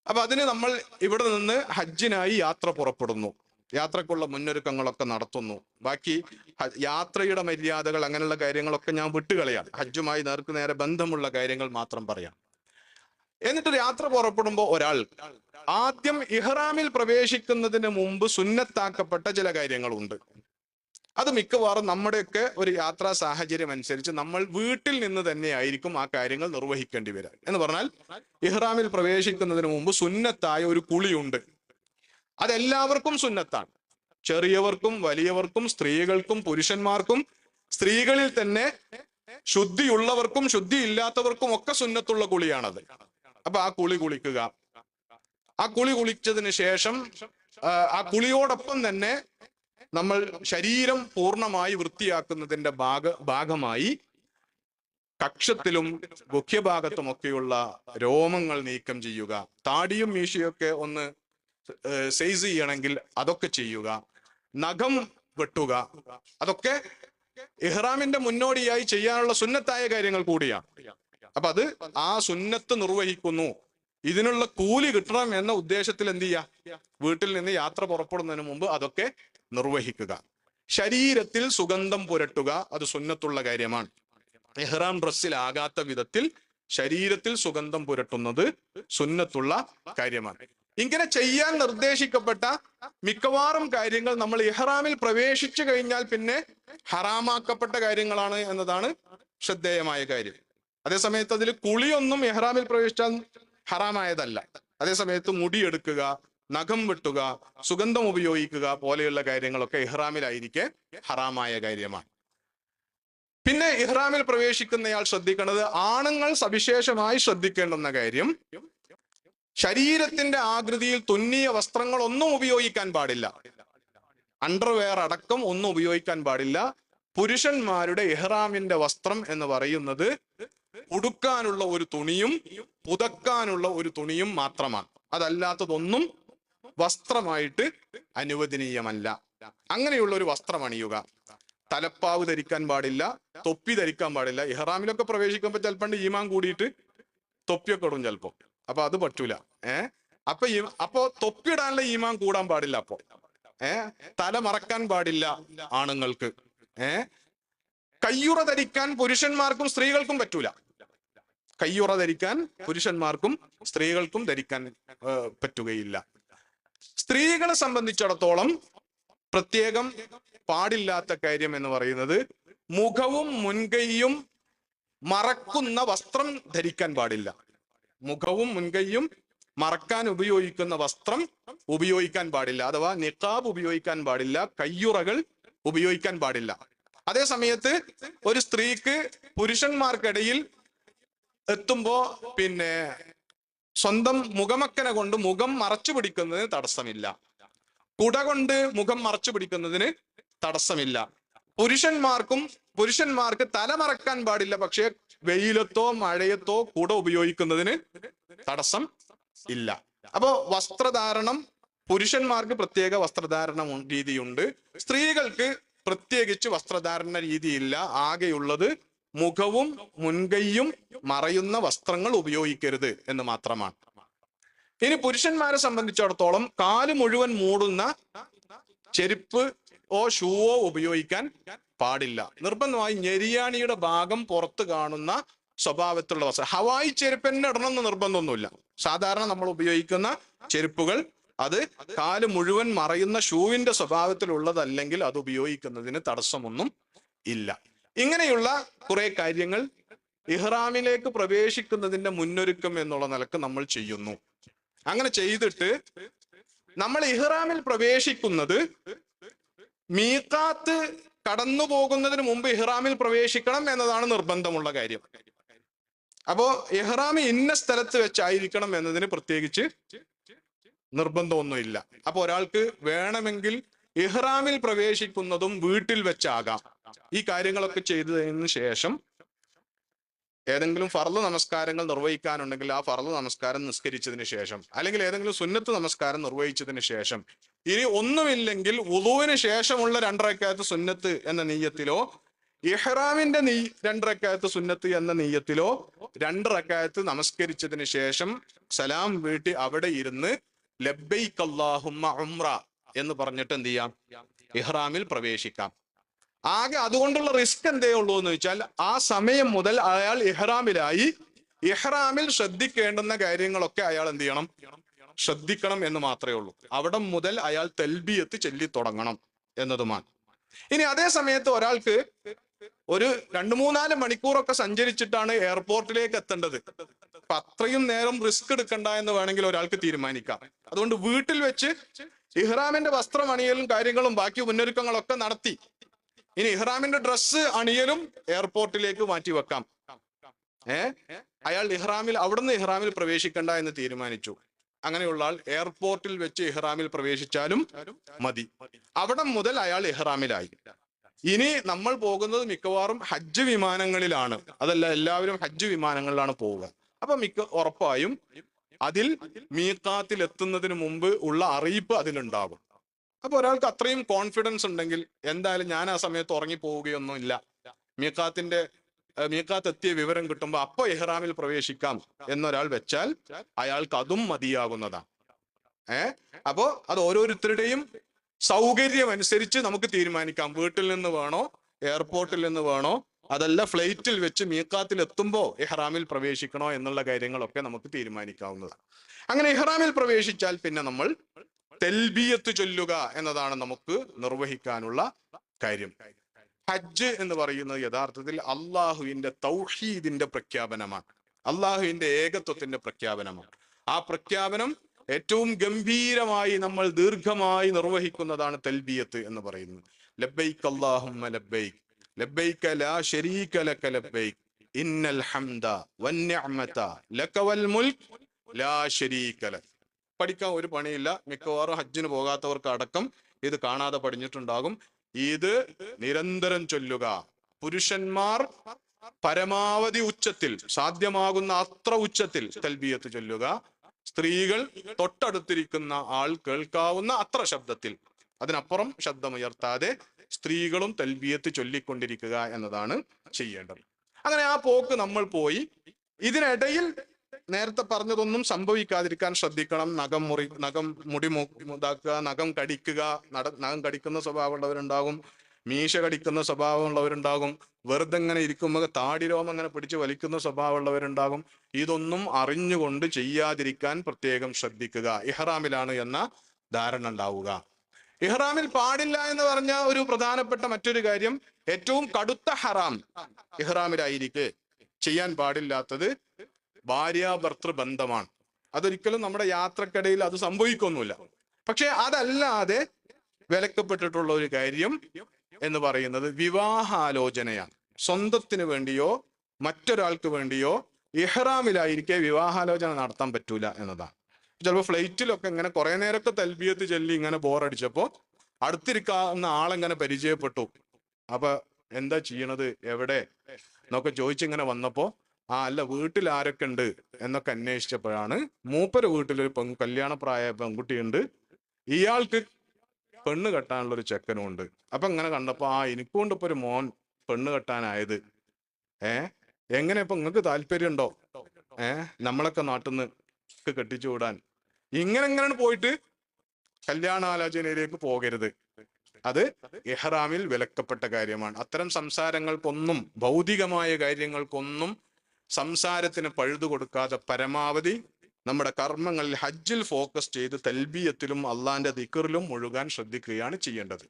അപ്പൊ അതിന് നമ്മൾ ഇവിടെ നിന്ന് ഹജ്ജിനായി യാത്ര പുറപ്പെടുന്നു. യാത്രക്കുള്ള മുന്നൊരുക്കങ്ങളൊക്കെ നടത്തുന്നു. ബാക്കി യാത്രയുടെ മര്യാദകൾ അങ്ങനെയുള്ള കാര്യങ്ങളൊക്കെ ഞാൻ വിട്ടുകളയാണ്. ഹജ്ജുമായി നേരെ ബന്ധമുള്ള കാര്യങ്ങൾ മാത്രം പറയാം. എന്നിട്ട് യാത്ര പുറപ്പെടുമ്പോൾ ഒരാൾ ആദ്യം ഇഹ്റാമിൽ പ്രവേശിക്കുന്നതിന് മുമ്പ് സുന്നത്താക്കപ്പെട്ട ചില കാര്യങ്ങളുണ്ട്. അത് മിക്കവാറും നമ്മുടെയൊക്കെ ഒരു യാത്രാ സാഹചര്യം അനുസരിച്ച് നമ്മൾ വീട്ടിൽ നിന്ന് തന്നെ ആയിരിക്കും ആ കാര്യങ്ങൾ നിർവഹിക്കേണ്ടി വരിക. എന്ന് പറഞ്ഞാൽ ഇഹ്റാമിൽ പ്രവേശിക്കുന്നതിന് മുമ്പ് സുന്നത്തായ ഒരു കുളിയുണ്ട്. അതെല്ലാവർക്കും സുന്നത്താണ്. ചെറിയവർക്കും വലിയവർക്കും സ്ത്രീകൾക്കും പുരുഷന്മാർക്കും, സ്ത്രീകളിൽ തന്നെ ശുദ്ധിയുള്ളവർക്കും ശുദ്ധി ഇല്ലാത്തവർക്കും ഒക്കെ സുന്നത്തുള്ള കുളിയാണത്. അപ്പൊ ആ കുളി കുളിക്കുക. ആ കുളി കുളിച്ചതിന് ശേഷം ആ കുളിയോടൊപ്പം തന്നെ നമ്മൾ ശരീരം പൂർണ്ണമായി വൃത്തിയാക്കുന്നതിന്റെ ഭാഗമായി കക്ഷത്തിലും ഗുഹ്യഭാഗത്തുമൊക്കെയുള്ള രോമങ്ങൾ നീക്കം ചെയ്യുക. താടിയും മീശയൊക്കെ ഒന്ന് സൈസ് ചെയ്യണമെങ്കിൽ അതൊക്കെ ചെയ്യുക. നഖം വെട്ടുക. അതൊക്കെ ഇഹ്റാമിന്റെ മുന്നോടിയായി ചെയ്യാനുള്ള സുന്നത്തായ കാര്യങ്ങൾ കൂടിയാണ്. അപ്പൊ അത് ആ സുന്നത്ത് നിർവഹിക്കുന്നു. ഇതിനുള്ള കൂലി കിട്ടണം എന്ന ഉദ്ദേശത്തിൽ എന്ത് ചെയ്യുക? വീട്ടിൽ നിന്ന് യാത്ര പുറപ്പെടുന്നതിന് മുമ്പ് അതൊക്കെ നിർവഹിക്കുക. ശരീരത്തിൽ സുഗന്ധം പുരട്ടുക, അത് സുന്നത്തുള്ള കാര്യമാണ്. ഇഹ്റാം ഡ്രസ്സിലാകാത്ത വിധത്തിൽ ശരീരത്തിൽ സുഗന്ധം പുരട്ടുന്നത് സുന്നത്തുള്ള കാര്യമാണ്. ഇങ്ങനെ ചെയ്യാൻ നിർദ്ദേശിക്കപ്പെട്ട മിക്കവാറും കാര്യങ്ങൾ നമ്മൾ ഇഹ്റാമിൽ പ്രവേശിച്ചു കഴിഞ്ഞാൽ പിന്നെ ഹറാമാക്കപ്പെട്ട കാര്യങ്ങളാണ് എന്നതാണ് ശ്രദ്ധേയമായ കാര്യം. അതേസമയത്ത് അതിൽ കുളിയൊന്നും ഇഹ്റാമിൽ പ്രവേശിച്ചാൽ ഹറാമായതല്ല. അതേസമയത്ത് മുടിയെടുക്കുക, നഖം വെട്ടുക, സുഗന്ധം ഉപയോഗിക്കുക പോലെയുള്ള കാര്യങ്ങളൊക്കെ ഇഹ്റാമിലായിരിക്കെ ഹറാമായ കാര്യമാണ്. പിന്നെ ഇഹ്റാമിൽ പ്രവേശിക്കുന്നയാൾ ശ്രദ്ധിക്കേണ്ടത്, ആണുങ്ങൾ സവിശേഷമായി ശ്രദ്ധിക്കേണ്ടുന്ന കാര്യം, ശരീരത്തിന്റെ ആകൃതിയിൽ തുന്നിയ വസ്ത്രങ്ങൾ ഒന്നും ഉപയോഗിക്കാൻ പാടില്ല. അണ്ടർവെയർ അടക്കം ഒന്നും ഉപയോഗിക്കാൻ പാടില്ല. പുരുഷന്മാരുടെ ഇഹ്റാമിന്റെ വസ്ത്രം എന്ന് പറയുന്നത് ഉടുക്കാനുള്ള ഒരു തുണിയും പുതക്കാനുള്ള ഒരു തുണിയും മാത്രമാണ്. അതല്ലാത്തതൊന്നും വസ്ത്രമായിട്ട് അനുവദനീയമല്ല. അങ്ങനെയുള്ള ഒരു വസ്ത്രം അണിയുക. തലപ്പാവ് ധരിക്കാൻ പാടില്ല, തൊപ്പി ധരിക്കാൻ പാടില്ല. ഇഹ്റാമിലൊക്കെ പ്രവേശിക്കുമ്പോൾ ചിലപ്പോൾ ഈമാൻ കൂടിയിട്ട് തൊപ്പിയൊക്കെ ഇടും ചിലപ്പോ. അപ്പൊ അത് പറ്റൂല. അപ്പൊ തൊപ്പിയിടാനുള്ള ഈമാൻ കൂടാൻ പാടില്ല. അപ്പോ തല മറക്കാൻ പാടില്ല ആണുങ്ങൾക്ക്. കയ്യുറ ധരിക്കാൻ പുരുഷന്മാർക്കും സ്ത്രീകൾക്കും പറ്റൂല. കയ്യുറ ധരിക്കാൻ പുരുഷന്മാർക്കും സ്ത്രീകൾക്കും ധരിക്കാൻ പറ്റുകയില്ല. സ്ത്രീകളെ സംബന്ധിച്ചിടത്തോളം പ്രത്യേകം പാടില്ലാത്ത കാര്യം എന്ന് പറയുന്നത്, മുഖവും മുൻകൈയും മറക്കുന്ന വസ്ത്രം ധരിക്കാൻ പാടില്ല. മുഖവും മുൻകൈയും മറക്കാൻ ഉപയോഗിക്കുന്ന വസ്ത്രം ഉപയോഗിക്കാൻ പാടില്ല. അഥവാ നിഖാബ് ഉപയോഗിക്കാൻ പാടില്ല, കയ്യുറകൾ ഉപയോഗിക്കാൻ പാടില്ല. അതേ സമയത്ത് ഒരു സ്ത്രീക്ക് പുരുഷന്മാർക്കിടയിൽ എത്തുമ്പോ സ്വന്തം മുഖമക്കനെ കൊണ്ട് മുഖം മറച്ചു പിടിക്കുന്നതിന് തടസ്സമില്ല. കുട കൊണ്ട് മുഖം മറച്ചു പിടിക്കുന്നതിന് തടസ്സമില്ല. പുരുഷന്മാർക്ക് തല മറക്കാൻ പാടില്ല, പക്ഷെ വെയിലത്തോ മഴയത്തോ കുട ഉപയോഗിക്കുന്നതിന് തടസ്സം ഇല്ല. അപ്പോ വസ്ത്രധാരണം, പുരുഷന്മാർക്ക് പ്രത്യേക വസ്ത്രധാരണ രീതിയുണ്ട്, സ്ത്രീകൾക്ക് പ്രത്യേകിച്ച് വസ്ത്രധാരണ രീതിയില്ല. ആകെയുള്ളത് മുഖവും മുൻകൈയും മറയുന്ന വസ്ത്രങ്ങൾ ഉപയോഗിക്കരുത് എന്ന് മാത്രമാണ്. ഇനി പുരുഷന്മാരെ സംബന്ധിച്ചിടത്തോളം കാല് മുഴുവൻ മൂടുന്ന ചെരുപ്പ് ഷൂവോ ഉപയോഗിക്കാൻ പാടില്ല. നിർബന്ധമായി ഞെരിയാണിയുടെ ഭാഗം പുറത്ത് കാണുന്ന സ്വഭാവത്തിലുള്ള വസ്ത്രം. ഹവായി ചെരുപ്പ് തന്നെ ഇടണമെന്ന് നിർബന്ധമൊന്നുമില്ല. സാധാരണ നമ്മൾ ഉപയോഗിക്കുന്ന ചെരുപ്പുകൾ അത് കാല് മുഴുവൻ മറയുന്ന ഷൂവിന്റെ സ്വഭാവത്തിലുള്ളതല്ലെങ്കിൽ അത് ഉപയോഗിക്കുന്നതിന് തടസ്സമൊന്നും ഇല്ല. ഇങ്ങനെയുള്ള കുറെ കാര്യങ്ങൾ ഇഹ്റാമിലേക്ക് പ്രവേശിക്കുന്നതിന്റെ മുന്നൊരുക്കം എന്നുള്ള നിലക്ക് നമ്മൾ ചെയ്യുന്നു. അങ്ങനെ ചെയ്തിട്ട് നമ്മൾ ഇഹ്റാമിൽ പ്രവേശിക്കുന്നത്, മീഖാത്ത് കടന്നു പോകുന്നതിന് മുമ്പ് ഇഹ്റാമിൽ പ്രവേശിക്കണം എന്നതാണ് നിർബന്ധമുള്ള കാര്യം. അപ്പോ ഇഹ്റാമി ഇന്ന സ്ഥലത്ത് വെച്ചായിരിക്കണം എന്നതിന് പ്രത്യേകിച്ച് നിർബന്ധമൊന്നുമില്ല. അപ്പൊ ഒരാൾക്ക് വേണമെങ്കിൽ ഇഹ്റാമിൽ പ്രവേശിക്കുന്നതും വീട്ടിൽ വെച്ചാകാം. ഈ കാര്യങ്ങളൊക്കെ ചെയ്തതിന് ശേഷം ഏതെങ്കിലും ഫർള് നമസ്കാരങ്ങൾ നിർവഹിക്കാനുണ്ടെങ്കിൽ ആ ഫർള് നമസ്കാരം നിസ്കരിച്ചതിന് ശേഷം, അല്ലെങ്കിൽ ഏതെങ്കിലും സുന്നത്ത് നമസ്കാരം നിർവഹിച്ചതിന് ശേഷം, ഇനി ഒന്നുമില്ലെങ്കിൽ വുളൂവിന് ശേഷമുള്ള 2 റക്അത്ത് സുന്നത്ത് എന്ന നിയ്യത്തിലോ, ഇഹ്റാമിന്റെ 2 റക്അത്ത് സുന്നത്ത് എന്ന നിയ്യത്തിലോ 2 റക്അത്ത് നമസ്കരിച്ചതിന് ശേഷം സലാം വീട്ടി അവിടെ ഇരുന്ന് ലബ്ബൈക അല്ലാഹുമ്മ ഉംറ എന്ന് പറഞ്ഞിട്ട് എന്ത് ചെയ്യാം? ഇഹ്റാമിൽ പ്രവേശിക്കാം. ആകെ അതുകൊണ്ടുള്ള റിസ്ക് എന്തേ ഉള്ളൂ എന്ന് വെച്ചാൽ, ആ സമയം മുതൽ അയാൾ ഇഹ്റാമിലായി. ഇഹ്റാമിൽ ശ്രദ്ധിക്കേണ്ടുന്ന കാര്യങ്ങളൊക്കെ അയാൾ എന്ത് ചെയ്യണം? ശ്രദ്ധിക്കണം എന്ന് മാത്രമേ ഉള്ളൂ. അവിടെ മുതൽ അയാൾ തൽബിയത്ത് ചൊല്ലി തുടങ്ങണം എന്നതുമാണ്. ഇനി അതേ സമയത്ത് ഒരാൾക്ക് ഒരു 2-3-4 മണിക്കൂറൊക്കെ സഞ്ചരിച്ചിട്ടാണ് എയർപോർട്ടിലേക്ക് എത്തേണ്ടത്. അപ്പൊ അത്രയും നേരം റിസ്ക് എടുക്കണ്ട എന്ന് വേണമെങ്കിൽ ഒരാൾക്ക് തീരുമാനിക്കാം. അതുകൊണ്ട് വീട്ടിൽ വെച്ച് ഇഹ്റാമിന്റെ വസ്ത്രം അണിയലും കാര്യങ്ങളും ബാക്കി മുന്നൊരുക്കങ്ങളൊക്കെ നടത്തി ഇനി ഇഹ്റാമിന്റെ ഡ്രസ്സ് അണിയലും എയർപോർട്ടിലേക്ക് മാറ്റി വെക്കാം. അയാൾ അവിടുന്ന് ഇഹ്റാമിൽ പ്രവേശിക്കണ്ട എന്ന് തീരുമാനിച്ചു. അങ്ങനെയുള്ള ആൾ എയർപോർട്ടിൽ വെച്ച് ഇഹ്റാമിൽ പ്രവേശിച്ചാലും മതി. അവിടെ മുതൽ അയാൾ ഇഹ്റാമിലായി. ഇനി നമ്മൾ പോകുന്നത് മിക്കവാറും ഹജ്ജ് വിമാനങ്ങളിലാണ്. അതല്ല, എല്ലാവരും ഹജ്ജ് വിമാനങ്ങളിലാണ് പോവുക. അപ്പൊ ഉറപ്പായും അതിൽ മീഖാത്തിൽ എത്തുന്നതിന് മുമ്പ് ഉള്ള അറിയിപ്പ് അതിലുണ്ടാകും. അപ്പൊ ഒരാൾക്ക് അത്രയും കോൺഫിഡൻസ് ഉണ്ടെങ്കിൽ എന്തായാലും ഞാൻ ആ സമയത്ത് ഉറങ്ങി പോവുകയൊന്നും ഇല്ല, മീഖാത്ത് എത്തിയ വിവരം കിട്ടുമ്പോ അപ്പൊ ഇഹ്റാമിൽ പ്രവേശിക്കാം എന്നൊരാൾ വെച്ചാൽ അയാൾക്ക് അതും മതിയാകുന്നതാണ്. അപ്പോ അത് ഓരോരുത്തരുടെയും സൗകര്യം അനുസരിച്ച് നമുക്ക് തീരുമാനിക്കാം. വീട്ടിൽ നിന്ന് വേണോ, എയർപോർട്ടിൽ നിന്ന് വേണോ, അതല്ല ഫ്ലൈറ്റിൽ വെച്ച് മീഖാത്തിൽ എത്തുമ്പോൾ ഇഹ്റാമിൽ പ്രവേശിക്കണോ എന്നുള്ള കാര്യങ്ങളൊക്കെ നമുക്ക് തീരുമാനിക്കാവുന്നതാണ്. അങ്ങനെ ഇഹ്റാമിൽ പ്രവേശിച്ചാൽ പിന്നെ നമ്മൾ തെൽബിയത്ത് ചൊല്ലുക എന്നതാണ് നമുക്ക് നിർവഹിക്കാനുള്ള കാര്യം. ഹജ്ജ് എന്ന് പറയുന്നത് യഥാർത്ഥത്തിൽ അള്ളാഹുവിന്റെ തൗഹീദിന്റെ പ്രഖ്യാപനമാണ്, അള്ളാഹുവിന്റെ ഏകത്വത്തിന്റെ പ്രഖ്യാപനമാണ്. ആ പ്രഖ്യാപനം ഏറ്റവും ഗംഭീരമായി നമ്മൾ ദീർഘമായി നിർവഹിക്കുന്നതാണ് തൽബിയത്ത് എന്ന് പറയുന്നത്. ലബ്ബൈക് അല്ലാഹുമ്മ ലബ്ബൈക് ലബ്ബൈക ലാ ശരീക ലക ലബ്ബൈക് ഇന്നൽ ഹംദ വന്നിഅമത ലക വൽ മുൽക് ലാ ശരീക ലക്. പഠിക്കാൻ ഒരു പണിയില്ല, മിക്കവാറും ഹജ്ജിന് പോകാത്തവർക്ക് അടക്കം ഇത് കാണാതെ പഠിച്ചിട്ടുണ്ടാകും. ഇത് നിരന്തരം ചൊല്ലുക. പുരുഷന്മാർ പരമാവധി ഉച്ചത്തിൽ, സാധ്യമാകുന്ന അത്ര ഉച്ചത്തിൽ തൽബിയത്ത് ചൊല്ലുക. സ്ത്രീകൾ തൊട്ടടുത്തിരിക്കുന്ന ആൾ കേൾക്കാവുന്ന അത്ര ശബ്ദത്തിൽ, അതിനപ്പുറം ശബ്ദമുയർത്താതെ സ്ത്രീകളും തൽബിയത്ത് ചൊല്ലിക്കൊണ്ടിരിക്കുക എന്നതാണ് ചെയ്യേണ്ടത്. അങ്ങനെ ആ പോക്ക് നമ്മൾ പോയി. ഇതിനിടയിൽ നേരത്തെ പറഞ്ഞതൊന്നും സംഭവിക്കാതിരിക്കാൻ ശ്രദ്ധിക്കണം. നഖം മുടി ഇതാക്കുക, നഖം കടിക്കുക. നഖം കടിക്കുന്ന സ്വഭാവമുള്ളവരുണ്ടാകും, മീശ കടിക്കുന്ന സ്വഭാവമുള്ളവരുണ്ടാകും, വെറുതെ ഇങ്ങനെ ഇരിക്കുമ്പോൾ താടിരോമം അങ്ങനെ പിടിച്ച് വലിക്കുന്ന സ്വഭാവമുള്ളവരുണ്ടാകും. ഇതൊന്നും അറിഞ്ഞുകൊണ്ട് ചെയ്യാതിരിക്കാൻ പ്രത്യേകം ശ്രദ്ധിക്കുക. ഇഹ്റാമിലാണ് എന്ന ധാരണ ഉണ്ടാവുക. ഇഹ്റാമിൽ പാടില്ല എന്ന് പറഞ്ഞ ഒരു പ്രധാനപ്പെട്ട മറ്റൊരു കാര്യം, ഏറ്റവും കടുത്ത ഹറാം ഇഹ്റാമിലായിരിക്കെ ചെയ്യാൻ പാടില്ലാത്തത് ഭാര്യാഭർത്തൃ ബന്ധമാണ്. അതൊരിക്കലും നമ്മുടെ യാത്രക്കിടയിൽ അത് സംഭവിക്കൊന്നുമില്ല. പക്ഷെ അതല്ലാതെ വിലക്കപ്പെട്ടിട്ടുള്ള ഒരു കാര്യം എന്ന് പറയുന്നത് വിവാഹാലോചനയാണ്. സ്വന്തത്തിന് വേണ്ടിയോ മറ്റൊരാൾക്ക് വേണ്ടിയോ ഇഹ്റാമിലായിരിക്കെ വിവാഹാലോചന നടത്താൻ പറ്റൂല എന്നതാണ്. ചിലപ്പോൾ ഫ്ലൈറ്റിലൊക്കെ ഇങ്ങനെ കുറെ നേരമൊക്കെ തൽബിയത്ത് ചൊല്ലി ഇങ്ങനെ ബോറടിച്ചപ്പോ അടുത്തിരിക്കാവുന്ന ആളെങ്ങനെ പരിചയപ്പെട്ടു. അപ്പൊ എന്താ ചെയ്യണത്, എവിടെ എന്നൊക്കെ ചോദിച്ചിങ്ങനെ വന്നപ്പോ, അല്ല വീട്ടിൽ ആരൊക്കെ ഉണ്ട് എന്നൊക്കെ അന്വേഷിച്ചപ്പോഴാണ് മൂപ്പര് വീട്ടിലൊരു കല്യാണപ്രായ പെൺകുട്ടിയുണ്ട്, ഇയാൾക്ക് പെണ്ണ് കെട്ടാനുള്ള ഒരു ചെക്കനും ഉണ്ട്. അപ്പൊ ഇങ്ങനെ കണ്ടപ്പോ എനിക്കൊണ്ട് ഇപ്പൊ ഒരു മോൻ പെണ്ണ് കെട്ടാനായത്, എങ്ങനെ ഇപ്പൊ നിങ്ങൾക്ക് താല്പര്യം ഉണ്ടോ, നമ്മളൊക്കെ നാട്ടിൽ നിന്ന് കെട്ടിച്ചു വിടാൻ. ഇങ്ങനെ പോയിട്ട് കല്യാണാലോചനയിലേക്ക് പോകരുത്. അത് ഇഹ്റാമിൽ വിലക്കപ്പെട്ട കാര്യമാണ്. അത്തരം സംസാരങ്ങൾക്കൊന്നും, ഭൗതികമായ കാര്യങ്ങൾക്കൊന്നും സംസാരത്തിന് പഴുതു കൊടുക്കാതെ പരമാവധി നമ്മുടെ കർമ്മങ്ങളിൽ ഹജ്ജിൽ ഫോക്കസ് ചെയ്ത് തൽബിയത്തിലും അള്ളാന്റെ ദിക്റിലും മുഴുകാൻ ശ്രദ്ധിക്കുകയാണ് ചെയ്യേണ്ടത്.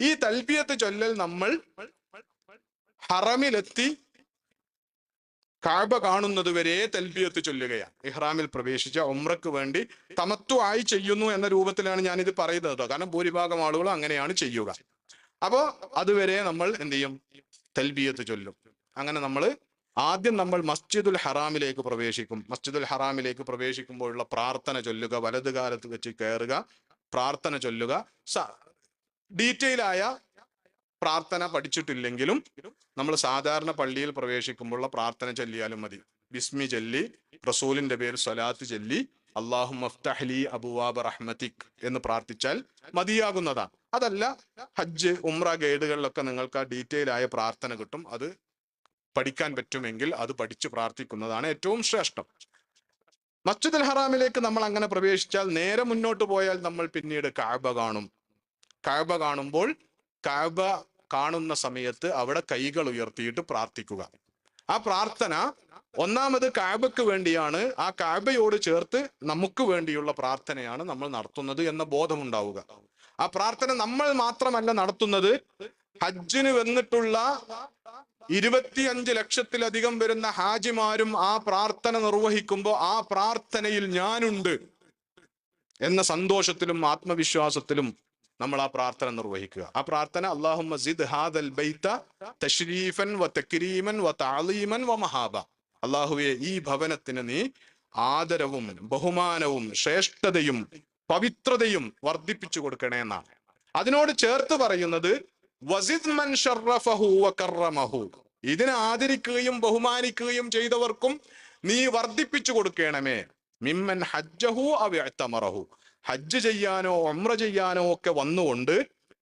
ഈ തൽബിയത്ത് ചൊല്ലൽ നമ്മൾ ഹറമിലെത്തി കഅബ കാണുന്നത് വരെ തൽബിയത്ത് ചൊല്ലുകയാണ്. ഇഹ്റാമിൽ പ്രവേശിച്ച ഉംറക്ക് വേണ്ടി തമത്തു ആയി ചെയ്യുന്നു എന്ന രൂപത്തിലാണ് ഞാനിത് പറയുന്നത്. കാരണം ഭൂരിഭാഗം ആളുകളും അങ്ങനെയാണ് ചെയ്യുക. അപ്പോ അതുവരെ നമ്മൾ എന്ത് ചെയ്യും, തൽബിയത്ത് ചൊല്ലും. അങ്ങനെ ആദ്യം നമ്മൾ മസ്ജിദുൽ ഹറാമിലേക്ക് പ്രവേശിക്കും. മസ്ജിദുൽ ഹറാമിലേക്ക് പ്രവേശിക്കുമ്പോഴുള്ള പ്രാർത്ഥന ചൊല്ലുക, വലതു കാലത്ത് വെച്ച് കയറുക, പ്രാർത്ഥന ചൊല്ലുക. ഡീറ്റെയിൽ ആയ പ്രാർത്ഥന പഠിച്ചിട്ടില്ലെങ്കിലും നമ്മൾ സാധാരണ പള്ളിയിൽ പ്രവേശിക്കുമ്പോഴുള്ള പ്രാർത്ഥന ചൊല്ലിയാലും മതി. ബിസ്മി ചൊല്ലി, റസൂലിന്റെ പേര് സ്വലാത്ത് ചൊല്ലി, അല്ലാഹുമ്മ ഇഫ്തഹ് ലി അബ്വാബ റഹ്മതിക് എന്ന് പ്രാർത്ഥിച്ചാൽ മതിയാകുന്നതാണ്. അതല്ല, ഹജ്ജ് ഉംറ ഗൈഡുകളിലൊക്കെ നിങ്ങൾക്ക് ആ ഡീറ്റെയിൽ ആയ പ്രാർത്ഥന കിട്ടും. അത് പഠിക്കാൻ പറ്റുമെങ്കിൽ അത് പഠിച്ച് പ്രാർത്ഥിക്കുന്നതാണ് ഏറ്റവും ശ്രേഷ്ഠം. മസ്ജിദുൽ ഹറാമിലേക്ക് നമ്മൾ അങ്ങനെ പ്രവേശിച്ചാൽ നേരെ മുന്നോട്ട് പോയാൽ നമ്മൾ പിന്നീട് കഅബ കാണും. കഅബ കാണുമ്പോൾ കഅബ കാണുന്ന സമയത്ത് അവിടെ കൈകൾ ഉയർത്തിയിട്ട് പ്രാർത്ഥിക്കുക. ആ പ്രാർത്ഥന ഒന്നാമത് കഅബയ്ക്ക് വേണ്ടിയാണ്, ആ കഅബയോട് ചേർത്ത് നമുക്ക് വേണ്ടിയുള്ള പ്രാർത്ഥനയാണ് നമ്മൾ നടത്തുന്നത് എന്ന ബോധമുണ്ടാവുക. ആ പ്രാർത്ഥന നമ്മൾ മാത്രമല്ല നടത്തുന്നത്, ഹജ്ജിന് വന്നിട്ടുള്ള 25 ലക്ഷത്തിലധികം വരുന്ന ഹാജിമാരും ആ പ്രാർത്ഥന നിർവഹിക്കുമ്പോൾ ആ പ്രാർത്ഥനയിൽ ഞാനുണ്ട് എന്ന സന്തോഷത്തിലും ആത്മവിശ്വാസത്തിലും നമ്മൾ ആ പ്രാർത്ഥന നിർവഹിക്കുക. ആ പ്രാർത്ഥന അല്ലാഹുമ്മ സിദ് ഹാദൽ ബൈത തശ്രീഫൻ വ തക്രീമൻ വ തഅലീമൻ വ മഹാബ. അല്ലാഹുവേ, ഈ ഭവനത്തിന് നീ ആദരവും ബഹുമാനവും ശ്രേഷ്ഠതയും പവിത്രതയും വർദ്ധിപ്പിച്ചു കൊടുക്കണേ എന്നാണ്. അതിനോട് ചേർത്ത് പറയുന്നത് വസിദ് മൻ ശറഫഹു വ കറമഹു. ഇതിനെ ആദരിക്കുകയും ബഹുമാനിക്കുകയും ചെയ്തവർക്കും നീ വർദ്ധിപ്പിച്ചു കൊടുക്കണമേ. മിമ്മൻ ഹജ്ജഹു അവ ഇഅ്തമറഹു. ഹജ്ജ് ചെയ്യാനോ ഉംറ ചെയ്യാനോ ഒക്കെ വന്നുകൊണ്ട്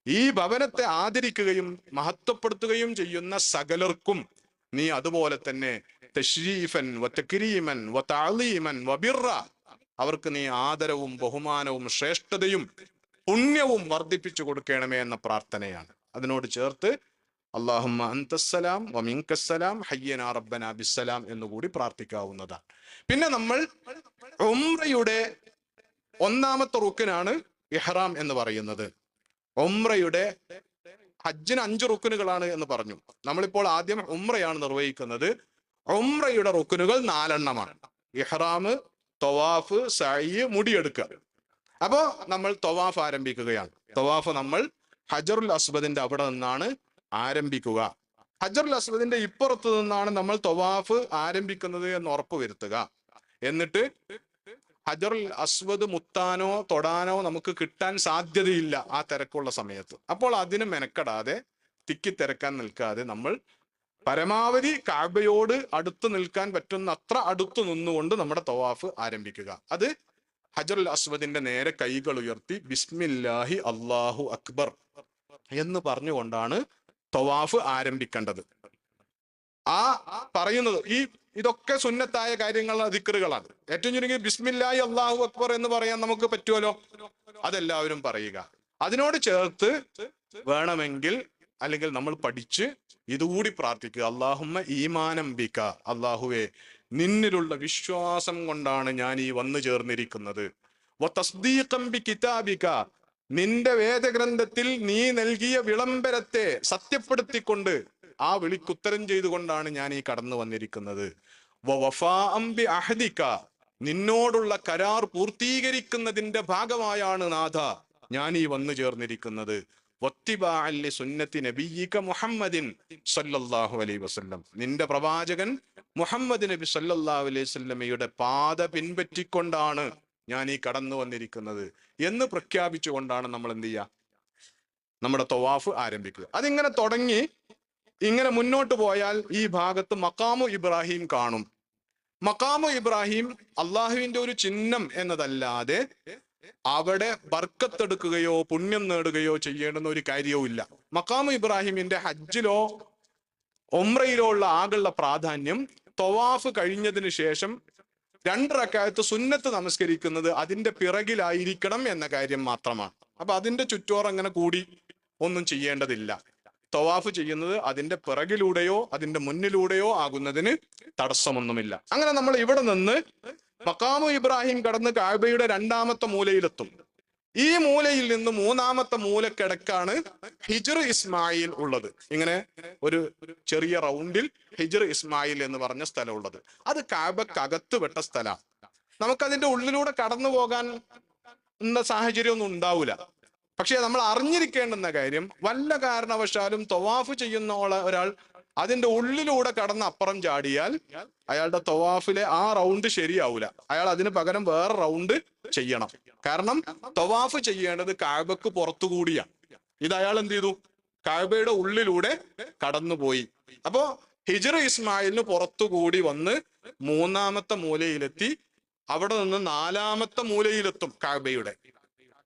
ഈ ഭവനത്തെ ആദരിക്കുകയും മഹത്വപ്പെടുത്തുകയും ചെയ്യുന്ന സകലർക്കും നീ അതുപോലെ തന്നെ തശ്രീഫൻ വ തക്രീമൻ വ തഅലീമൻ വ ബിർറ, അവർക്ക് നീ ആദരവും ബഹുമാനവും ശ്രേഷ്ഠതയും പുണ്യവും വർദ്ധിപ്പിച്ചു കൊടുക്കണമേ എന്ന പ്രാർത്ഥനയാണ്. അതിനോട് ചേർത്ത് അല്ലാഹുമ്മ അന്തസ്സലാം വമിൻകസ്സലാം ഹയ്യനാ റബ്ബനാ ബിസ്സലാം എന്നുകൂടി പ്രാർത്ഥിക്കാവുന്നതാണ്. പിന്നെ നമ്മൾ ഉംറയുടെ ഒന്നാമത്തെ റുക്കിനാണ് ഇഹ്റാം എന്ന് പറയുന്നത്. ഉംറയുടെ ഹജ്ജിന് 5 റുക്കുനുകളാണ് എന്ന് പറഞ്ഞു. നമ്മളിപ്പോൾ ആദ്യം ഉംറയാണ് നിർവഹിക്കുന്നത്. ഉംറയുടെ റുക്കുനുകൾ 4 എണ്ണമാണ്. ഇഹ്റാം, തവാഫ്, സഅയ്, മുടിയെടുക്കുക. അപ്പോ നമ്മൾ തവാഫ് ആരംഭിക്കുകയാണ്. തവാഫ് നമ്മൾ ഹജറുൽ അസ്വദിന്റെ അവിടെ നിന്നാണ് ആരംഭിക്കുക. ഹജറുൽ അസ്വദിന്റെ ഇപ്പുറത്ത് നിന്നാണ് നമ്മൾ തവാഫ് ആരംഭിക്കുന്നത് എന്ന് ഉറപ്പ് വരുത്തുക. എന്നിട്ട് ഹജറുൽ അസ്വദ് മുത്താനോ തൊടാനോ നമുക്ക് കിട്ടാൻ സാധ്യതയില്ല ആ തിരക്കുള്ള സമയത്ത്. അപ്പോൾ അതിന് മെനക്കെടാതെ തിക്കിത്തിരക്കാൻ നിൽക്കാതെ നമ്മൾ പരമാവധി കഅബയോട് അടുത്ത് നിൽക്കാൻ പറ്റുന്ന അത്ര അടുത്ത് നിന്നുകൊണ്ട് നമ്മുടെ തവാഫ് ആരംഭിക്കുക. അത് ഹജറുൽ അസ്വദിന്റെ നേരെ കൈകൾ ഉയർത്തി ബിസ്മില്ലാഹി അല്ലാഹു അക്ബർ എന്ന് പറഞ്ഞുകൊണ്ടാണ് തവാഫ് ആരംഭിക്കേണ്ടത്. ആ പറയുന്നത് ഇതൊക്കെ സുന്നത്തായ കാര്യങ്ങൾ, ദിക്റുകളാണ്. ഏറ്റവും ചുരുങ്ങി ബിസ്മില്ലാഹി അല്ലാഹു അക്ബർ എന്ന് പറയാൻ നമുക്ക് പറ്റുമല്ലോ, അതെല്ലാവരും പറയുക. അതിനോട് ചേർത്ത് വേണമെങ്കിൽ അല്ലെങ്കിൽ നമ്മൾ പഠിച്ച് ഇതുകൂടി പ്രാർത്ഥിക്കുക. അല്ലാഹുമ്മ ഈമാനം ബിക, അല്ലാഹുവേ നിന്നിലുള്ള വിശ്വാസം കൊണ്ടാണ് ഞാൻ ഈ വന്നു ചേർന്നിരിക്കുന്നത്. വതസ്ദീഖൻ ബികിതാബിക, നിന്റെ വേദഗ്രന്ഥത്തിൽ നീ നൽകിയ വിളംബരത്തെ സത്യപ്പെടുത്തിക്കൊണ്ട് ആ വിളിക്കുത്തരം ചെയ്തുകൊണ്ടാണ് ഞാൻ ഈ കടന്നു വന്നിരിക്കുന്നത്. വവഫാഅൻ ബിഅഹദിക, നിന്നോടുള്ള കരാർ പൂർത്തീകരിക്കുന്നതിന്റെ ഭാഗമായാണ് നാഥ ഞാൻ ഈ വന്നു ചേർന്നിരിക്കുന്നത്. വത്തിബാഅൻ ലിസുന്നത്തി നബിയിക മുഹമ്മദിൻ സല്ലല്ലാഹു അലൈഹി വസല്ലം, നിന്റെ പ്രവാചകൻ മുഹമ്മദ് നബി സല്ലല്ലാഹു അലൈഹി വസല്ലമയുടെ പാത പിൻപറ്റിക്കൊണ്ടാണ് ഞാൻ ഈ കടന്നു വന്നിരിക്കുന്നത് എന്ന് പ്രഖ്യാപിച്ചുകൊണ്ടാണ് നമ്മൾ എന്ത് ചെയ്യുക, നമ്മുടെ തവാഫ് ആരംഭിക്കുക. അതിങ്ങനെ തുടങ്ങി ഇങ്ങനെ മുന്നോട്ട് പോയാൽ ഈ ഭാഗത്ത് മഖാമു ഇബ്രാഹിം കാണും. മഖാമു ഇബ്രാഹിം അള്ളാഹുവിന്റെ ഒരു ചിഹ്നം എന്നതല്ലാതെ അവിടെ ബർക്കത്തെടുക്കുകയോ പുണ്യം നേടുകയോ ചെയ്യേണ്ടുന്ന ഒരു കാര്യവും ഇല്ല. മഖാമു ഇബ്രാഹിമിന്റെ ഹജ്ജിലോ ഉംറയിലോ ഉള്ള ആകുള്ള പ്രാധാന്യം തവാഫ് കഴിഞ്ഞതിന് ശേഷം 2 റക്അത്ത് സുന്നത്ത് നമസ്കരിക്കുന്നത് അതിന്റെ പിറകിലായിരിക്കണം എന്ന കാര്യം മാത്രമാണ്. അപ്പൊ അതിന്റെ ചുറ്റോറ് അങ്ങനെ കൂടി ഒന്നും ചെയ്യേണ്ടതില്ല. തവാഫ് ചെയ്യുന്നത് അതിന്റെ പിറകിലൂടെയോ അതിന്റെ മുന്നിലൂടെയോ ആകുന്നതിന് തടസ്സമൊന്നുമില്ല. അങ്ങനെ നമ്മൾ ഇവിടെ നിന്ന് മഖാമു ഇബ്രാഹിം കടന്ന് കഅബയുടെ 2ാമത്തെ മൂലയിലെത്തും. ഈ മൂലയിൽ നിന്ന് 3ാമത്തെ മൂലക്കിടക്കാണ് ഹിജ്ർ ഇസ്മായിൽ ഉള്ളത്. ഇങ്ങനെ ഒരു ചെറിയ റൗണ്ടിൽ ഹിജ്ർ ഇസ്മായിൽ എന്ന് പറഞ്ഞ സ്ഥലം ഉള്ളത്. അത് കഅബക്കകത്ത് പെട്ട സ്ഥലമാണ്. നമുക്കതിന്റെ ഉള്ളിലൂടെ കടന്നു പോകാൻ സാഹചര്യം ഒന്നും ഉണ്ടാവില്ല. പക്ഷെ നമ്മൾ അറിഞ്ഞിരിക്കേണ്ടുന്ന കാര്യം, വല്ല കാരണവശാലും തവാഫ് ചെയ്യുന്ന ഒരാൾ അതിന്റെ ഉള്ളിലൂടെ കടന്ന് അപ്പുറം ചാടിയാൽ അയാളുടെ തവാഫിലെ ആ റൗണ്ട് ശരിയാവൂല. അയാൾ അതിന് പകരം വേറെ റൗണ്ട് ചെയ്യണം. കാരണം തവാഫ് ചെയ്യേണ്ടത് കഅബക്ക് പുറത്തുകൂടിയാണ്. ഇത് അയാൾ എന്ത് ചെയ്തു, കഅബയുടെ ഉള്ളിലൂടെ കടന്നുപോയി. അപ്പോ ഹിജ്ർ ഇസ്മായിലിന് പുറത്തുകൂടി വന്ന് 3ാമത്തെ മൂലയിലെത്തി. അവിടെ നിന്ന് 4ാമത്തെ മൂലയിലെത്തും കഅബയുടെ.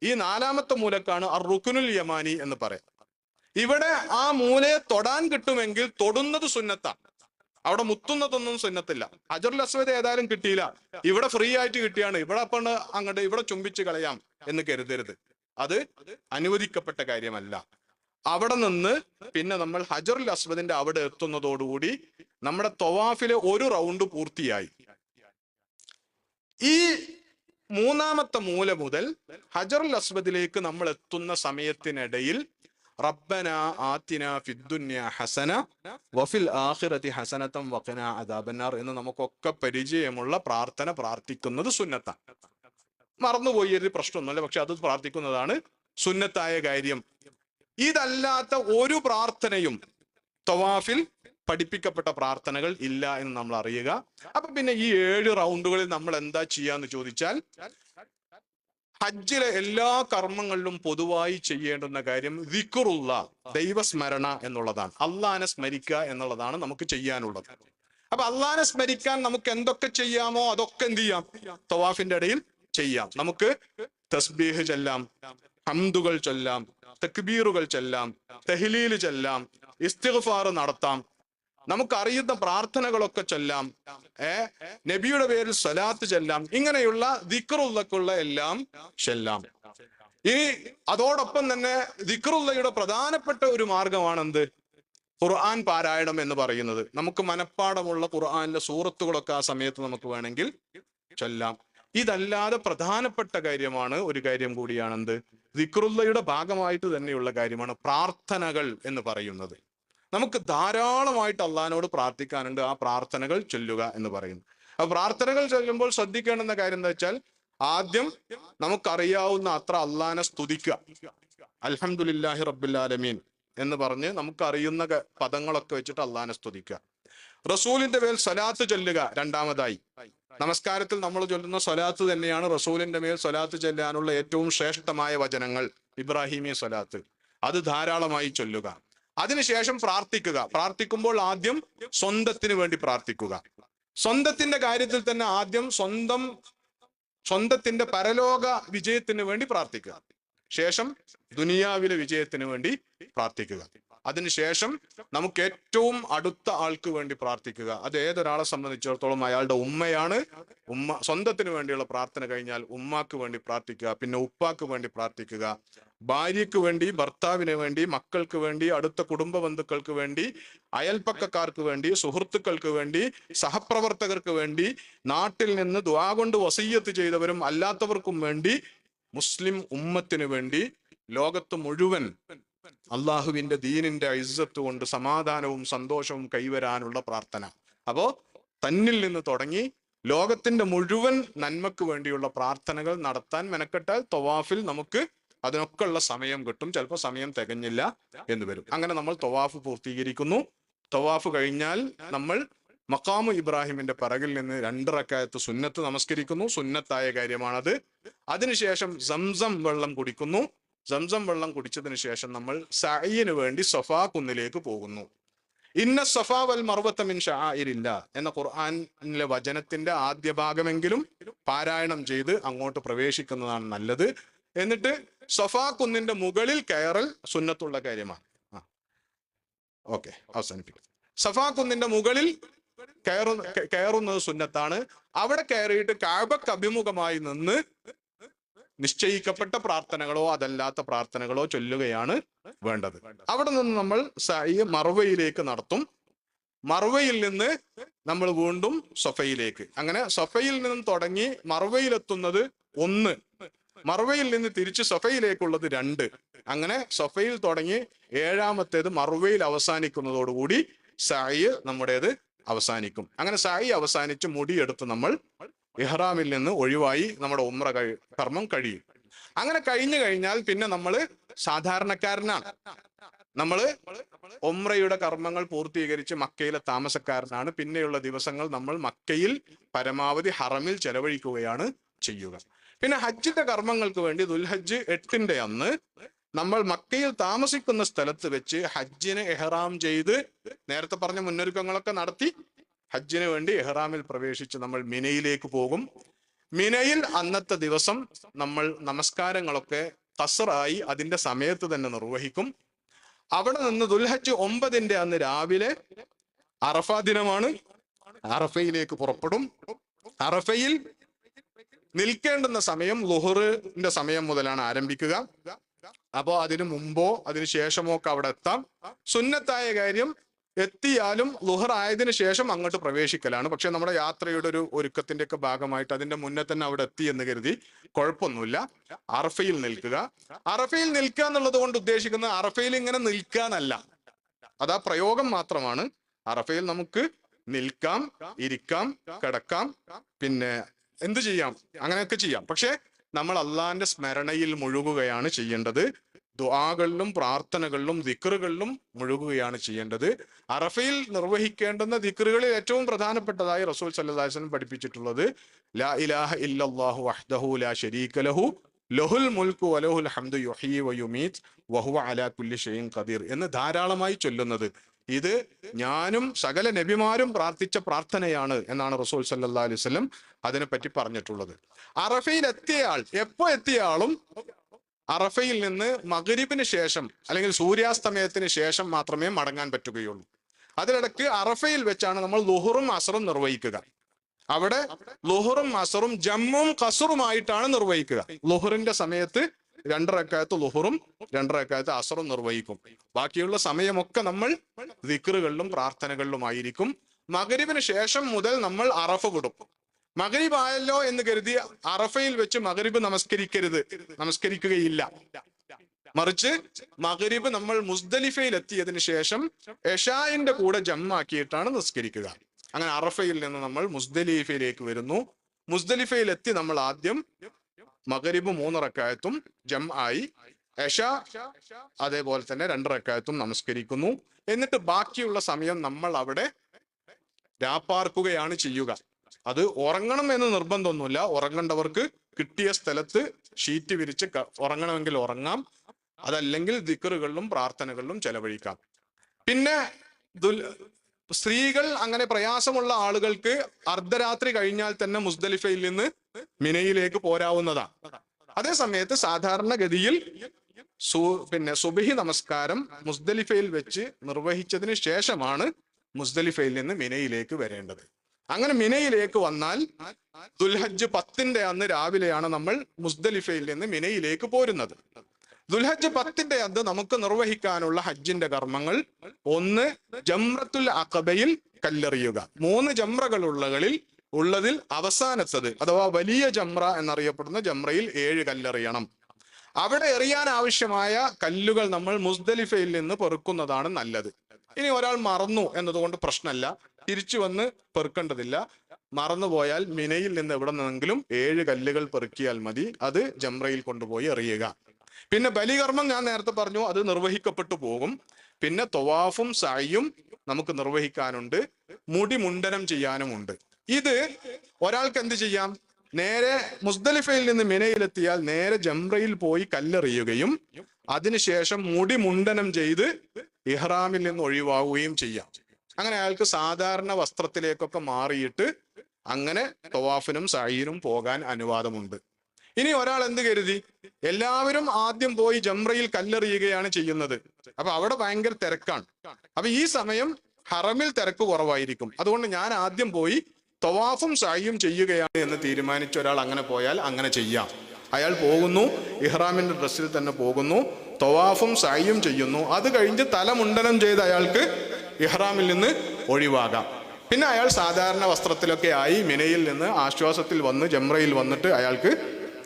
ഈ 4ാമത്തെ മൂലക്കാണ് റുക്നുൽ യമാനി എന്ന് പറയാം. ഇവിടെ ആ മൂലയെ തൊടാൻ കിട്ടുമെങ്കിൽ തൊടുന്നത് സുന്നത്താണ്. അവിടെ മുത്തുന്നതൊന്നും സുന്നത്തില്ല. ഹജറുൽ അസ്വദ് ഏതായാലും കിട്ടിയില്ല, ഇവിടെ ഫ്രീ ആയിട്ട് കിട്ടിയാണ്, ഇവിടെ അപ്പം അങ്ങോട്ട് ഇവിടെ ചുംബിച്ച് കളയാം എന്ന് കരുതരുത്. അത് അനുവദിക്കപ്പെട്ട കാര്യമല്ല. അവിടെ നിന്ന് പിന്നെ നമ്മൾ ഹജറുൽ അസ്വദിന്റെ അവിടെ എത്തുന്നതോടുകൂടി നമ്മുടെ തവാഫിലെ ഒരു റൗണ്ട് പൂർത്തിയായി. ഈ 3ാമത്തെ മൂല മുതൽ ഹജറുൽ അസ്വദിലേക്ക് നമ്മൾ എത്തുന്ന സമയത്തിനിടയിൽ റബ്ബന ആതിന ഫിദ്ദുനിയ ഹസന വഫിൽ ആഖിറതി ഹസനതൻ വഖിന അദാബന്നാർ എന്ന് നമുക്കൊക്കെ പരിചയമുള്ള പ്രാർത്ഥന പ്രാർത്ഥിക്കുന്നത് സുന്നത്താണ്. മറന്നുപോയി ഒരു പ്രശ്നമൊന്നുമില്ല, പക്ഷെ അത് പ്രാർത്ഥിക്കുന്നതാണ് സുന്നത്തായ കാര്യം. ഇതല്ലാത്ത ഒരു പ്രാർത്ഥനയും തവാഫിൽ പഠിപ്പിക്കപ്പെട്ട പ്രാർത്ഥനകൾ ഇല്ല എന്ന് നമ്മൾ അറിയുക. അപ്പൊ പിന്നെ ഈ 7 റൗണ്ടുകളിൽ നമ്മൾ എന്താ ചെയ്യാന്ന് ചോദിച്ചാൽ, ഹജ്ജിലെ എല്ലാ കർമ്മങ്ങളിലും പൊതുവായി ചെയ്യേണ്ടുന്ന കാര്യം ദിക്റുള്ള, ദൈവസ്മരണ എന്നുള്ളതാണ്. അള്ളാനെ സ്മരിക്കുക എന്നുള്ളതാണ് നമുക്ക് ചെയ്യാനുള്ളത്. അപ്പൊ അള്ളാനെ സ്മരിക്കാൻ നമുക്ക് എന്തൊക്കെ ചെയ്യാമോ അതൊക്കെ എന്ത് ചെയ്യാം, തവാഫിന്റെ ഇടയിൽ ചെയ്യാം. നമുക്ക് തസ്ബീഹ് ചൊല്ലാം, ഹംദുകൾ ചൊല്ലാം, തക്ബീറുകൾ ചൊല്ലാം, തഹ്ലീൽ ചൊല്ലാം, ഇസ്തിഗ്ഫാർ നടത്താം, നമുക്കറിയുന്ന പ്രാർത്ഥനകളൊക്കെ ചൊല്ലാം, നബിയുടെ പേരിൽ സ്വലാത്ത് ചൊല്ലാം. ഇങ്ങനെയുള്ള ദിക്റുള്ളക്കുള്ള എല്ലാം ചൊല്ലാം. ഈ അതോടൊപ്പം തന്നെ ദിക്റുള്ളയുടെ പ്രധാനപ്പെട്ട ഒരു മാർഗമാണ് എന്ത്, ഖുർആൻ പാരായണം എന്ന് പറയുന്നത്. നമുക്ക് മനഃപ്പാടമുള്ള ഖുർആനിലെ സൂറത്തുകളൊക്കെ ആ സമയത്ത് നമുക്ക് വേണമെങ്കിൽ ചൊല്ലാം. ഇതല്ലാതെ പ്രധാനപ്പെട്ട കാര്യമാണ്, ഒരു കാര്യം കൂടിയാണ് എന്ത്, ദിക്റുള്ളയുടെ ഭാഗമായിട്ട് തന്നെയുള്ള കാര്യമാണ് പ്രാർത്ഥനകൾ എന്ന് പറയുന്നത്. നമുക്ക് ധാരാളമായിട്ട് അള്ളഹാനോട് പ്രാർത്ഥിക്കാനുണ്ട്, ആ പ്രാർത്ഥനകൾ ചൊല്ലുക എന്ന് പറയുന്നു. ആ പ്രാർത്ഥനകൾ ചൊല്ലുമ്പോൾ ശ്രദ്ധിക്കേണ്ടുന്ന കാര്യം എന്താ വെച്ചാൽ, ആദ്യം നമുക്കറിയാവുന്ന അത്ര അള്ളഹാനെ സ്തുതിക്കുക. അൽഹംദുലില്ലാഹി റബ്ബിൽ ആലമീൻ എന്ന് പറഞ്ഞ് നമുക്കറിയുന്ന പദങ്ങളൊക്കെ വെച്ചിട്ട് അള്ളഹാനെ സ്തുതിക്കുക. റസൂലിന്റെ മേൽ സ്വലാത്ത് ചൊല്ലുക രണ്ടാമതായി. നമസ്കാരത്തിൽ നമ്മൾ ചൊല്ലുന്ന സ്വലാത്ത് തന്നെയാണ് റസൂലിന്റെ മേൽ സ്വലാത്ത് ചൊല്ലാനുള്ള ഏറ്റവും ശ്രേഷ്ഠമായ വചനങ്ങൾ, ഇബ്രാഹിമി സ്വലാത്ത്. അത് ധാരാളമായി ചൊല്ലുക. അതിനുശേഷം പ്രാർത്ഥിക്കുക. പ്രാർത്ഥിക്കുമ്പോൾ ആദ്യം സ്വന്തത്തിന് വേണ്ടി പ്രാർത്ഥിക്കുക. സ്വന്തത്തിന്റെ കാര്യത്തിൽ തന്നെ ആദ്യം സ്വന്തത്തിന്റെ പരലോക വിജയത്തിന് വേണ്ടി പ്രാർത്ഥിക്കുക. ശേഷം ദുനിയാവിലെ വിജയത്തിന് വേണ്ടി പ്രാർത്ഥിക്കുക. അതിനുശേഷം നമുക്ക് ഏറ്റവും അടുത്ത ആൾക്ക് വേണ്ടി പ്രാർത്ഥിക്കുക. അത് ഏതൊരാളെ സംബന്ധിച്ചിടത്തോളം അയാളുടെ ഉമ്മയാണ്. സ്വന്തത്തിന് വേണ്ടിയുള്ള പ്രാർത്ഥന കഴിഞ്ഞാൽ ഉമ്മാക്ക് വേണ്ടി പ്രാർത്ഥിക്കുക, പിന്നെ ഉപ്പാക്ക് വേണ്ടി പ്രാർത്ഥിക്കുക, ഭാര്യയ്ക്ക് വേണ്ടി, ഭർത്താവിന് വേണ്ടി, മക്കൾക്ക് വേണ്ടി, അടുത്ത കുടുംബ ബന്ധുക്കൾക്ക് വേണ്ടി, അയൽപ്പക്കക്കാർക്ക് വേണ്ടി, സുഹൃത്തുക്കൾക്ക് വേണ്ടി, സഹപ്രവർത്തകർക്ക് വേണ്ടി, നാട്ടിൽ നിന്ന് ദുആ കൊണ്ട് വസിയ്യത്ത് ചെയ്തവരും അല്ലാത്തവർക്കും വേണ്ടി, മുസ്ലിം ഉമ്മത്തിന് വേണ്ടി, ലോകത്ത് മുഴുവൻ അള്ളാഹുവിന്റെ ദീനിന്റെ ഇസ്സത്ത് കൊണ്ട് സമാധാനവും സന്തോഷവും കൈവരാനുള്ള പ്രാർത്ഥന. അപ്പോ തന്നിൽ നിന്ന് തുടങ്ങി ലോകത്തിന്റെ മുഴുവൻ നന്മക്ക് വേണ്ടിയുള്ള പ്രാർത്ഥനകൾ നടത്താൻ മെനക്കെട്ടാൽ തവാഫിൽ നമുക്ക് അതിനൊക്കെ ഉള്ള സമയം കിട്ടും. ചിലപ്പോൾ സമയം തികഞ്ഞില്ല എന്ന് വരും. അങ്ങനെ നമ്മൾ തവാഫ് പൂർത്തീകരിക്കുന്നു. തവാഫ് കഴിഞ്ഞാൽ നമ്മൾ മഖാമു ഇബ്രാഹിമിന്റെ പിറകിൽ നിന്ന് 2 റക്അത്ത് സുന്നത്ത് നമസ്കരിക്കുന്നു. സുന്നത്തായ കാര്യമാണത്. അതിനുശേഷം സംസം വെള്ളം കുടിക്കുന്നു. സംസം വെള്ളം കുടിച്ചതിന് ശേഷം നമ്മൾ സഅയിന് വേണ്ടി സഫാ കുന്നിലേക്ക് പോകുന്നു. ഇന്ന സഫാ വൽ മർവത മിൻ ശആഇരില്ല എന്ന ഖുർആനിലെ വചനത്തിന്റെ ആദ്യ ഭാഗമെങ്കിലും പാരായണം ചെയ്ത് അങ്ങോട്ട് പ്രവേശിക്കുന്നതാണ് നല്ലത്. എന്നിട്ട് സഫാ കുന്നിന്റെ മുകളിൽ കയറൽ സുന്നത്തുള്ള കാര്യമാണ്. ഓക്കെ, അവസാനിപ്പിക്കും. സഫാ കുന്നിന്റെ മുകളിൽ കയറുന്നത് സുന്നത്താണ്. അവിടെ കയറിയിട്ട് കഅബക്ക് അഭിമുഖമായി നിന്ന് നിശ്ചയിക്കപ്പെട്ട പ്രാർത്ഥനകളോ അതല്ലാത്ത പ്രാർത്ഥനകളോ ചൊല്ലുകയാണ് വേണ്ടത്. അവിടെ നിന്ന് നമ്മൾ സഅയ് മർവയിലേക്ക് നടത്തും. മർവയിൽ നിന്ന് നമ്മൾ വീണ്ടും സഫയിലേക്ക്. അങ്ങനെ സഫയിൽ നിന്നും തുടങ്ങി മർവയിലെത്തുന്നത് 1, മർവയിൽ നിന്ന് തിരിച്ച് സഫയിലേക്കുള്ളത് 2. അങ്ങനെ സഫയിൽ തുടങ്ങി 7ാമത്തേത് മർവയിൽ അവസാനിക്കുന്നതോടുകൂടി സഅയ് നമ്മുടേത് അവസാനിക്കും. അങ്ങനെ സഅയ് അവസാനിച്ച് മുടിയെടുത്ത് നമ്മൾ ഇഹ്റാമിൽ നിന്ന് ഒഴിവായി നമ്മുടെ ഉംറ കർമ്മം കഴിയും. അങ്ങനെ കഴിഞ്ഞു കഴിഞ്ഞാൽ പിന്നെ നമ്മൾ സാധാരണക്കാരനാണ്. നമ്മൾ ഉംറയുടെ കർമ്മങ്ങൾ പൂർത്തീകരിച്ച് മക്കയിലെ താമസക്കാരനാണ്. പിന്നെയുള്ള ദിവസങ്ങൾ നമ്മൾ മക്കയിൽ പരമാവധി ഹറമിൽ ചെലവഴിക്കുകയാണ് ചെയ്യുക. പിന്നെ ഹജ്ജിന്റെ കർമ്മങ്ങൾക്ക് വേണ്ടി ദുൽഹജ്ജ് 8ന്റെ അന്ന് നമ്മൾ മക്കയിൽ താമസിക്കുന്ന സ്ഥലത്ത് വെച്ച് ഹജ്ജിന് ഇഹ്റാം ചെയ്ത് നേരത്തെ പറഞ്ഞ മുന്നൊരുക്കങ്ങളൊക്കെ നടത്തി ഹജ്ജിന് വേണ്ടി ഇഹ്റാമിൽ പ്രവേശിച്ച് നമ്മൾ മിനയിലേക്ക് പോകും. മിനയിൽ അന്നത്തെ ദിവസം നമ്മൾ നമസ്കാരങ്ങളൊക്കെ ഖസ്റായി അതിന്റെ സമയത്ത് തന്നെ നിർവഹിക്കും. അവിടെ നിന്ന് ദുൽഹജ്ജ് 9ന്റെ അന്ന് രാവിലെ അറഫ ദിനമാണ്. അറഫയിലേക്ക് പുറപ്പെടും. അറഫയിൽ നിൽക്കേണ്ടുന്ന സമയം ളുഹറിന്റെ സമയം മുതലാണ് ആരംഭിക്കുക. അപ്പോ അതിനു മുമ്പോ അതിനു ശേഷമോ ഒക്കെ അവിടെ എത്താം. സുന്നത്തായ കാര്യം എത്തിയാലും ളുഹർ ആയതിനു ശേഷം അങ്ങോട്ട് പ്രവേശിക്കലാണ്. പക്ഷെ നമ്മുടെ യാത്രയുടെ ഒരു ഒരുക്കത്തിന്റെ ഒക്കെ ഭാഗമായിട്ട് അതിന്റെ മുന്നേ തന്നെ അവിടെ എത്തി എന്ന് കരുതി കുഴപ്പമൊന്നുമില്ല. അറഫയിൽ നിൽക്കുക. അറഫയിൽ നിൽക്കുക എന്നുള്ളത് കൊണ്ട് ഉദ്ദേശിക്കുന്നത് അറഫയിൽ ഇങ്ങനെ നിൽക്കാനല്ല, അതാ പ്രയോഗം മാത്രമാണ്. അറഫയിൽ നമുക്ക് നിൽക്കാം, ഇരിക്കാം, കിടക്കാം, പിന്നെ എന്ത് ചെയ്യാം, അങ്ങനെയൊക്കെ ചെയ്യാം. പക്ഷെ നമ്മൾ അള്ളാന്റെ സ്മരണയിൽ മുഴുകുകയാണ് ചെയ്യേണ്ടത്. ദുആകളിലും പ്രാർത്ഥനകളിലും ദിക്റുകളിലും മുഴുകുകയാണ് ചെയ്യേണ്ടത്. അറഫയിൽ നിർവഹിക്കേണ്ടുന്ന ദിക്റുകളിൽ ഏറ്റവും പ്രധാനപ്പെട്ടതായി റസൂൽ സല്ലല്ലാഹു അലൈഹി വസല്ലം പഠിപ്പിച്ചിട്ടുള്ളത് ലാ ഇലാഹ ഇല്ലല്ലാഹു വഹ്ദഹു ലാ ശരീക ലഹു ലഹുൽ മുൽക്കു വലഹുൽ ഹംദു യുഹ്യി വയുമീത് വഹുവ അലാ കുല്ലി ഷൈഇൻ ഖദീർ എന്ന് ധാരാളമായി ചൊല്ലുന്നത്. ഇത് ഞാനും സകല നബിമാരും പ്രാർത്ഥിച്ച പ്രാർത്ഥനയാണ് എന്നാണ് റസൂൽ സല്ലല്ലാഹു അലൈഹി വസല്ലം അതിനെപ്പറ്റി പറഞ്ഞിട്ടുള്ളത്. അറഫയിൽ എത്തിയ ആൾ, എപ്പോ എത്തിയ ആളും അറഫയിൽ നിന്ന് മഗ്രിബിന് ശേഷം അല്ലെങ്കിൽ സൂര്യാസ്തമയത്തിന് ശേഷം മാത്രമേ മടങ്ങാൻ പറ്റുകയുള്ളൂ. അതിനിടയ്ക്ക് അറഫയിൽ വെച്ചാണ് നമ്മൾ ളുഹറും അസറും നിർവഹിക്കുക. അവിടെ ളുഹറും അസറും ജമ്മും ഖസറുമായിട്ടാണ് നിർവഹിക്കുക. ളുഹറിന്റെ സമയത്ത് 2 റക്അത്ത് ളുഹറും 2 റക്അത്ത് അസറും നിർവഹിക്കും. ബാക്കിയുള്ള സമയമൊക്കെ നമ്മൾ ദിക്റുകളിലും പ്രാർത്ഥനകളിലുമായിരിക്കും. മഗ്രിബിന് ശേഷം മുതൽ നമ്മൾ അറഫ വിടും. മഗ്രിബ് ആയല്ലോ എന്ന് കരുതി അറഫയിൽ വെച്ച് മഗ്രിബ് നമസ്കരിക്കുകയില്ല. മറിച്ച് മഗ്രിബ് നമ്മൾ മുസ്ദലിഫയിൽ എത്തിയതിനു ശേഷം ഇശാഇന്റെ കൂടെ ജംആക്കിയിട്ടാണ് നിസ്കരിക്കുക. അങ്ങനെ അറഫയിൽ നിന്ന് നമ്മൾ മുസ്ദലിഫയിലേക്ക് വരുന്നു. മുസ്ദലിഫയിൽ എത്തി നമ്മൾ ആദ്യം മഗ്രിബ് 3 റക്അത്തും ജംആയി, ഇശാ അതേപോലെ തന്നെ 2 റക്അത്തും നമസ്കരിക്കുന്നു. എന്നിട്ട് ബാക്കിയുള്ള സമയം നമ്മൾ അവിടെ രാപ്പാർക്കുകയാണ് ചെയ്യുക. അത് ഉറങ്ങണം എന്ന് നിർബന്ധമൊന്നുമില്ല. ഉറങ്ങേണ്ടവർക്ക് കിട്ടിയ സ്ഥലത്ത് ഷീറ്റ് വിരിച്ച് ഉറങ്ങണമെങ്കിൽ ഉറങ്ങാം, അതല്ലെങ്കിൽ ദിക്റുകളിലും പ്രാർത്ഥനകളിലും ചെലവഴിക്കാം. പിന്നെ സ്ത്രീകൾ, അങ്ങനെ പ്രയാസമുള്ള ആളുകൾക്ക് അർദ്ധരാത്രി കഴിഞ്ഞാൽ തന്നെ മുസ്ദലിഫയിൽ നിന്ന് മിനയിലേക്ക് പോരാവുന്നതാണ്. അതേ സമയത്ത് സാധാരണഗതിയിൽ സുബ്ഹി നമസ്കാരം മുസ്ദലിഫയിൽ വെച്ച് നിർവഹിച്ചതിന് ശേഷമാണ് മുസ്ദലിഫയിൽ നിന്ന് മിനയിലേക്ക് വരേണ്ടത്. അങ്ങനെ മിനയിലേക്ക് വന്നാൽ ദുൽഹജ്ജ് 10 അന്ന് രാവിലെയാണ് നമ്മൾ മുസ്ദലിഫയിൽ നിന്ന് മിനയിലേക്ക് പോരുന്നത്. ദുൽഹജ്ജ് 10 അന്ന് നമുക്ക് നിർവഹിക്കാനുള്ള ഹജ്ജിന്റെ കർമ്മങ്ങൾ: 1, ജംറത്തുൽ അഖബയിൽ കല്ലെറിയുക. 3 ജംറകൾ ഉള്ളതിൽ അവസാനത്തത് അഥവാ വലിയ ജംറ എന്നറിയപ്പെടുന്ന ജംറയിൽ 7 കല്ലെറിയണം. അവിടെ എറിയാൻ ആവശ്യമായ കല്ലുകൾ നമ്മൾ മുസ്ദലിഫയിൽ നിന്ന് പെറുക്കുന്നതാണ് നല്ലത്. ഇനി ഒരാൾ മറന്നു എന്നതുകൊണ്ട് പ്രശ്നമല്ല, തിരിച്ചു വന്ന് പെറുക്കേണ്ടതില്ല. മറന്നുപോയാൽ മിനയിൽ നിന്ന് എവിടെ നിന്നെങ്കിലും 7 കല്ലുകൾ പെറുക്കിയാൽ മതി. അത് ജംറയിൽ കൊണ്ടുപോയി എറിയുക. പിന്നെ ബലികർമ്മം ഞാൻ നേരത്തെ പറഞ്ഞു, അത് നിർവഹിക്കപ്പെട്ടു പോകും. പിന്നെ ത്വവാഫും സഅയും നമുക്ക് നിർവഹിക്കാനുണ്ട്, മുടി മുണ്ടനം ചെയ്യാനുമുണ്ട്. ഇത് ഒരാൾക്ക് എന്ത് ചെയ്യാം? നേരെ മുസ്ദലിഫയിൽ നിന്ന് മിനയിലെത്തിയാൽ നേരെ ജംറയിൽ പോയി കല്ലെറിയുകയും അതിനുശേഷം മുടി മുണ്ടനം ചെയ്ത് ഇഹ്റാമിൽ നിന്ന് ഒഴിവാകുകയും ചെയ്യാം. അങ്ങനെ അയാൾക്ക് സാധാരണ വസ്ത്രത്തിലേക്കൊക്കെ മാറിയിട്ട് അങ്ങനെ തവാഫിനും സഅയിനും പോകാൻ അനുവാദമുണ്ട്. ഇനി ഒരാൾ എന്ത് കരുതി? എല്ലാവരും ആദ്യം പോയി ജംറയിൽ കല്ലെറിയുകയാണ് ചെയ്യുന്നത്. അപ്പൊ അവിടെ ഭയങ്കര തിരക്കാണ്. അപ്പൊ ഈ സമയം ഹറമിൽ തിരക്ക് കുറവായിരിക്കും, അതുകൊണ്ട് ഞാൻ ആദ്യം പോയി തവാഫും സഅയും ചെയ്യുകയാണ് എന്ന് തീരുമാനിച്ച ഒരാൾ അങ്ങനെ പോയാൽ അങ്ങനെ ചെയ്യാം. അയാൾ പോകുന്നു, ഇഹ്റാമിന്റെ ഡ്രസ്സിൽ തന്നെ പോകുന്നു, തവാഫും സഅയും ചെയ്യുന്നു. അത് കഴിഞ്ഞ് തലമുണ്ടനം ചെയ്ത് അയാൾക്ക് ഇഹ്റാമിൽ നിന്ന് ഒഴിവാകാം. പിന്നെ അയാൾ സാധാരണ വസ്ത്രത്തിലൊക്കെ ആയി മിനയിൽ നിന്ന് ആശ്വാസത്തിൽ വന്ന് ജംറയിൽ വന്നിട്ട് അയാൾക്ക്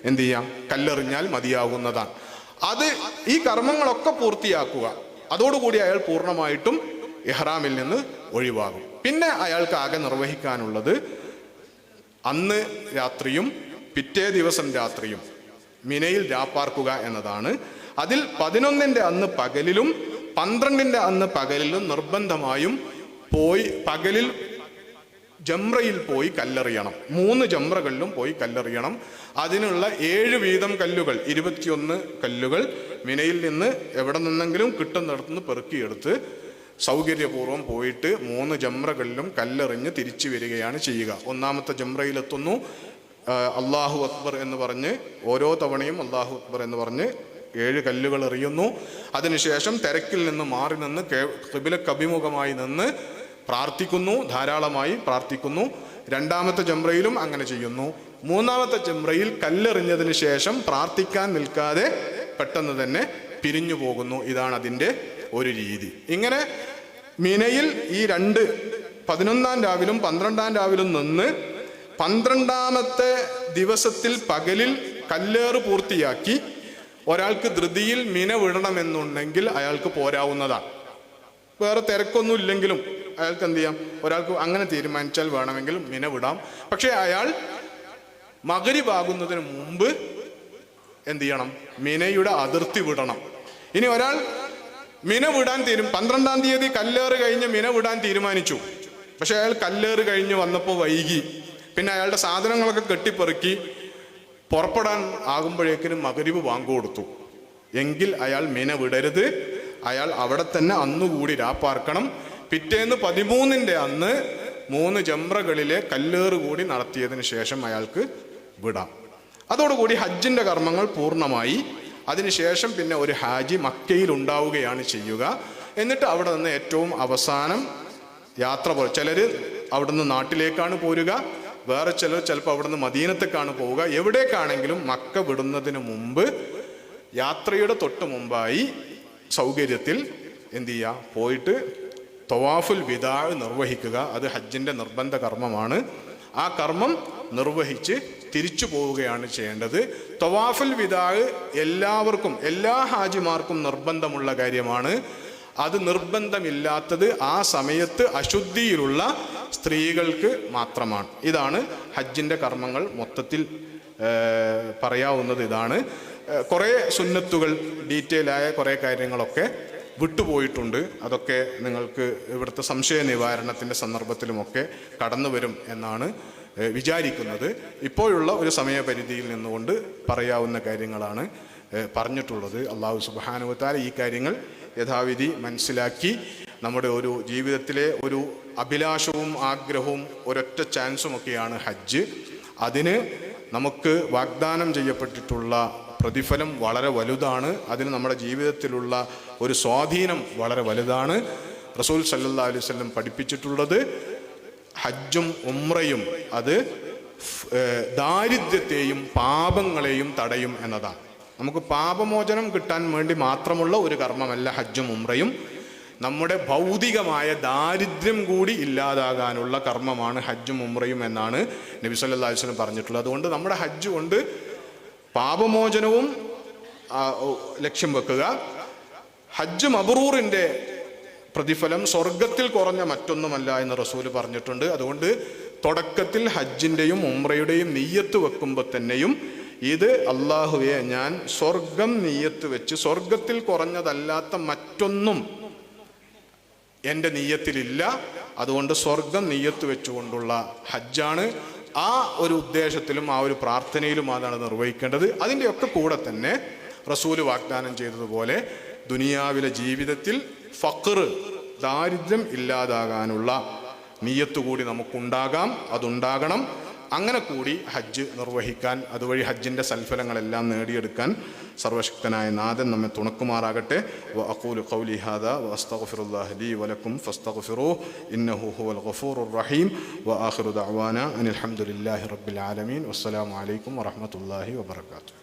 എന്ത് ചെയ്യാം? കല്ലെറിഞ്ഞാൽ മതിയാകുന്നതാണ്. ഈ കർമ്മങ്ങളൊക്കെ പൂർത്തിയാക്കുക. അതോടുകൂടി അയാൾ പൂർണ്ണമായിട്ടും ഇഹ്റാമിൽ നിന്ന് ഒഴിവാകും. പിന്നെ അയാൾക്ക് ആകെ നിർവഹിക്കാനുള്ളത് അന്ന് രാത്രിയും പിറ്റേ ദിവസം രാത്രിയും മിനയിൽ രാപ്പാർക്കുക എന്നതാണ്. അതിൽ 11-ന്റെ അന്ന് പകലിലും 12-ന്റെ അന്ന് പകലിലും നിർബന്ധമായും പോയി പകലിൽ ജംറയിൽ പോയി കല്ലെറിയണം. 3 ജംറകളിലും പോയി കല്ലെറിയണം. അതിനുള്ള 7 വീതം കല്ലുകൾ, 21 കല്ലുകൾ മിനയിൽ നിന്ന് എവിടെ നിന്നെങ്കിലും കിട്ടുന്നിടത്തുനിന്ന് പെറുക്കിയെടുത്ത് സൗകര്യപൂർവ്വം പോയിട്ട് 3 ജംറകളിലും കല്ലെറിഞ്ഞ് തിരിച്ചു വരികയാണ് ചെയ്യുക. 1-ാമത്തെ ജംറയിലെത്തുന്നു, അള്ളാഹു അക്ബർ എന്ന് പറഞ്ഞ് ഓരോ തവണയും അള്ളാഹു അക്ബർ എന്ന് പറഞ്ഞ് 7 കല്ലുകൾ എറിയുന്നു. അതിനുശേഷം തിരക്കിൽ നിന്ന് മാറി നിന്ന് ഖിബ്ലക്ക് അഭിമുഖമായി നിന്ന് പ്രാർത്ഥിക്കുന്നു, ധാരാളമായി പ്രാർത്ഥിക്കുന്നു. 2-ാമത്തെ ജംറയിലും അങ്ങനെ ചെയ്യുന്നു. 3-ാമത്തെ ജംറയിൽ കല്ലെറിഞ്ഞതിന് ശേഷം പ്രാർത്ഥിക്കാൻ നിൽക്കാതെ പെട്ടെന്ന് തന്നെ പിരിഞ്ഞു പോകുന്നു. ഇതാണ് അതിൻ്റെ ഒരു രീതി. ഇങ്ങനെ മിനയിൽ ഈ 11-ാം രാവിലും 12-ാം രാവിലും നിന്ന് 12-ാമത്തെ ദിവസത്തിൽ പകലിൽ കല്ലേറ് പൂർത്തിയാക്കി ഒരാൾക്ക് ധൃതിയിൽ മിന വിടണമെന്നുണ്ടെങ്കിൽ അയാൾക്ക് പോരാവുന്നതാണ്. വേറെ തിരക്കൊന്നും ഇല്ലെങ്കിലും അയാൾക്ക് എന്ത് ചെയ്യാം? ഒരാൾക്ക് അങ്ങനെ തീരുമാനിച്ചാൽ വേണമെങ്കിൽ മിന വിടാം. പക്ഷെ അയാൾ മഗ്രിബാകുന്നതിന് മുമ്പ് എന്ത് ചെയ്യണം? മിനയുടെ അതിർത്തി വിടണം. ഇനി ഒരാൾ മിന വിടാൻ 12-ാം തീയതി കല്ലേറ് കഴിഞ്ഞ് മിന വിടാൻ തീരുമാനിച്ചു. പക്ഷെ അയാൾ കല്ലേറ് കഴിഞ്ഞ് വന്നപ്പോൾ വൈകി. പിന്നെ അയാളുടെ സാധനങ്ങളൊക്കെ കെട്ടിപ്പെറുക്കി പുറപ്പെടാൻ ആകുമ്പോഴേക്കിനും മഗ്രിബ് ബാങ്ക് കൊടുത്തു. എങ്കിൽ അയാൾ മിന വിടരുത്. അയാൾ അവിടെ തന്നെ അന്നുകൂടി രാപ്പാർക്കണം. പിറ്റേന്ന് 13-ന്റെ അന്ന് 3 ജംറകളിലെ കല്ലേറ് കൂടി നടത്തിയതിന് ശേഷം അയാൾക്ക് വിടാം. അതോടുകൂടി ഹജ്ജിന്റെ കർമ്മങ്ങൾ പൂർണ്ണമായി. അതിനുശേഷം പിന്നെ ഒരു ഹാജി മക്കയിൽ ഉണ്ടാവുകയാണ് ചെയ്യുക. എന്നിട്ട് അവിടെ നിന്ന് ഏറ്റവും അവസാനം യാത്ര ചിലർ അവിടെ നിന്ന് നാട്ടിലേക്കാണ് പോരുക, വേറെ ചിലർ ചിലപ്പോൾ അവിടെ നിന്ന് മദീനത്തേക്കാണ് പോവുക. എവിടേക്കാണെങ്കിലും മക്ക വിടുന്നതിന് മുമ്പ് യാത്രയുടെ തൊട്ട് മുമ്പായി സൗകര്യത്തിൽ എന്ത് ചെയ്യുക, പോയിട്ട് തവാഫുൽ വിദാ നിർവഹിക്കുക. അത് ഹജ്ജിൻ്റെ നിർബന്ധ കർമ്മമാണ്. ആ കർമ്മം നിർവഹിച്ച് തിരിച്ചു പോവുകയാണ് ചെയ്യേണ്ടത്. തവാഫുൽ വിദാ എല്ലാവർക്കും, എല്ലാ ഹാജിമാർക്കും നിർബന്ധമുള്ള കാര്യമാണ്. അത് നിർബന്ധമില്ലാത്തത് ആ സമയത്ത് അശുദ്ധിയിലുള്ള സ്ത്രീകൾക്ക് മാത്രമാണ്. ഇതാണ് ഹജ്ജിൻ്റെ കർമ്മങ്ങൾ മൊത്തത്തിൽ പറയാവുന്നത്. ഇതാണ്. കുറേ സുന്നത്തുകൾ, ഡീറ്റെയിൽ ആയ കുറേ കാര്യങ്ങളൊക്കെ വിട്ടുപോയിട്ടുണ്ട്. അതൊക്കെ നിങ്ങൾക്ക് ഇവിടുത്തെ സംശയ നിവാരണത്തിൻ്റെ സന്ദർഭത്തിലുമൊക്കെ കടന്നു വരും എന്നാണ് വിചാരിക്കുന്നത്. ഇപ്പോഴുള്ള ഒരു സമയപരിധിയിൽ നിന്നുകൊണ്ട് പറയാവുന്ന കാര്യങ്ങളാണ് പറഞ്ഞിട്ടുള്ളത്. അള്ളാഹു സുബ്ഹാനഹു വ തആല ഈ കാര്യങ്ങൾ യഥാവിധി മനസ്സിലാക്കി നമ്മുടെ ഒരു ജീവിതത്തിലെ ഒരു അഭിലാഷവും ആഗ്രഹവും ഒരൊറ്റ ചാൻസുമൊക്കെയാണ് ഹജ്ജ്. അതിന് നമുക്ക് വാഗ്ദാനം ചെയ്യപ്പെട്ടിട്ടുള്ള പ്രതിഫലം വളരെ വലുതാണ്. അതിന് നമ്മുടെ ജീവിതത്തിലുള്ള ഒരു സ്വാധീനം വളരെ വലുതാണ്. റസൂൽ സല്ലല്ലാഹു അലൈഹി വസല്ലം പഠിപ്പിച്ചിട്ടുള്ളത് ഹജ്ജും ഉംറയും അത് ദാരിദ്ര്യത്തെയും പാപങ്ങളെയും തടയും എന്നതാണ്. നമുക്ക് പാപമോചനം കിട്ടാൻ വേണ്ടി മാത്രമുള്ള ഒരു കർമ്മമല്ല ഹജ്ജും ഉംറയും. നമ്മുടെ ഭൗതികമായ ദാരിദ്ര്യം കൂടി ഇല്ലാതാകാനുള്ള കർമ്മമാണ് ഹജ്ജും ഉംറയും എന്നാണ് നബി സല്ലല്ലാഹു അലൈഹി വസല്ലം പറഞ്ഞിട്ടുള്ളത്. അതുകൊണ്ട് നമ്മുടെ ഹജ്ജ് കൊണ്ട് പാപമോചനവും ലക്ഷ്യം വെക്കുക. ഹജ്ജ് മബ്റൂറിൻ്റെ പ്രതിഫലം സ്വർഗത്തിൽ കുറഞ്ഞ മറ്റൊന്നുമല്ല എന്ന് റസൂല് പറഞ്ഞിട്ടുണ്ട്. അതുകൊണ്ട് തുടക്കത്തിൽ ഹജ്ജിൻ്റെയും ഉംറയുടെയും നിയ്യത്ത് വെക്കുമ്പോൾ തന്നെയും ഇത് അള്ളാഹുവെ, ഞാൻ സ്വർഗം നിയ്യത്ത് വെച്ച് സ്വർഗത്തിൽ കുറഞ്ഞതല്ലാത്ത മറ്റൊന്നും എൻ്റെ നിയ്യത്തിലില്ല, അതുകൊണ്ട് സ്വർഗം നിയ്യത്ത് വെച്ചുകൊണ്ടുള്ള ഹജ്ജാണ്. ആ ഒരു ഉദ്ദേശത്തിലും ആ ഒരു പ്രാർത്ഥനയിലും അതാണ് നിർവഹിക്കേണ്ടത്. അതിൻ്റെയൊക്കെ കൂടെ തന്നെ റസൂല് വാഗ്ദാനം ചെയ്തതുപോലെ ദുനിയാവിലെ ജീവിതത്തിൽ ഫഖർ, ദാരിദ്ര്യം ഇല്ലാതാകാനുള്ള നിയ്യത്ത് കൂടി നമുക്കുണ്ടാകാം, അതുണ്ടാകണം. അങ്ങനെ കൂടി ഹജ്ജ് നിർവഹിക്കാൻ, അതുവഴി ഹജ്ജിൻ്റെ സൽഫലങ്ങളെല്ലാം നേടിയെടുക്കാൻ സർവശക്തനായ നാഥൻ നമ്മെ തുണക്കുമാറാകട്ടെ. വഅഖൂലു ഖൗലി ഹാദാ വഅസ്തഗ്ഫിറുല്ലാഹ ലീ വലക്കും ഫസ്തഗ്ഫിറൂഹു ഇന്നഹു ഹുവൽ ഗഫൂറുർ റഹീം. വആഖിറു ദഅവാനാ അനിൽ ഹംദുലില്ലാഹി റബ്ബിൽ ആലമീൻ. വസ്സലാമു അലൈക്കും വറഹ്മത്തുള്ളാഹി വബറകാതുഹു.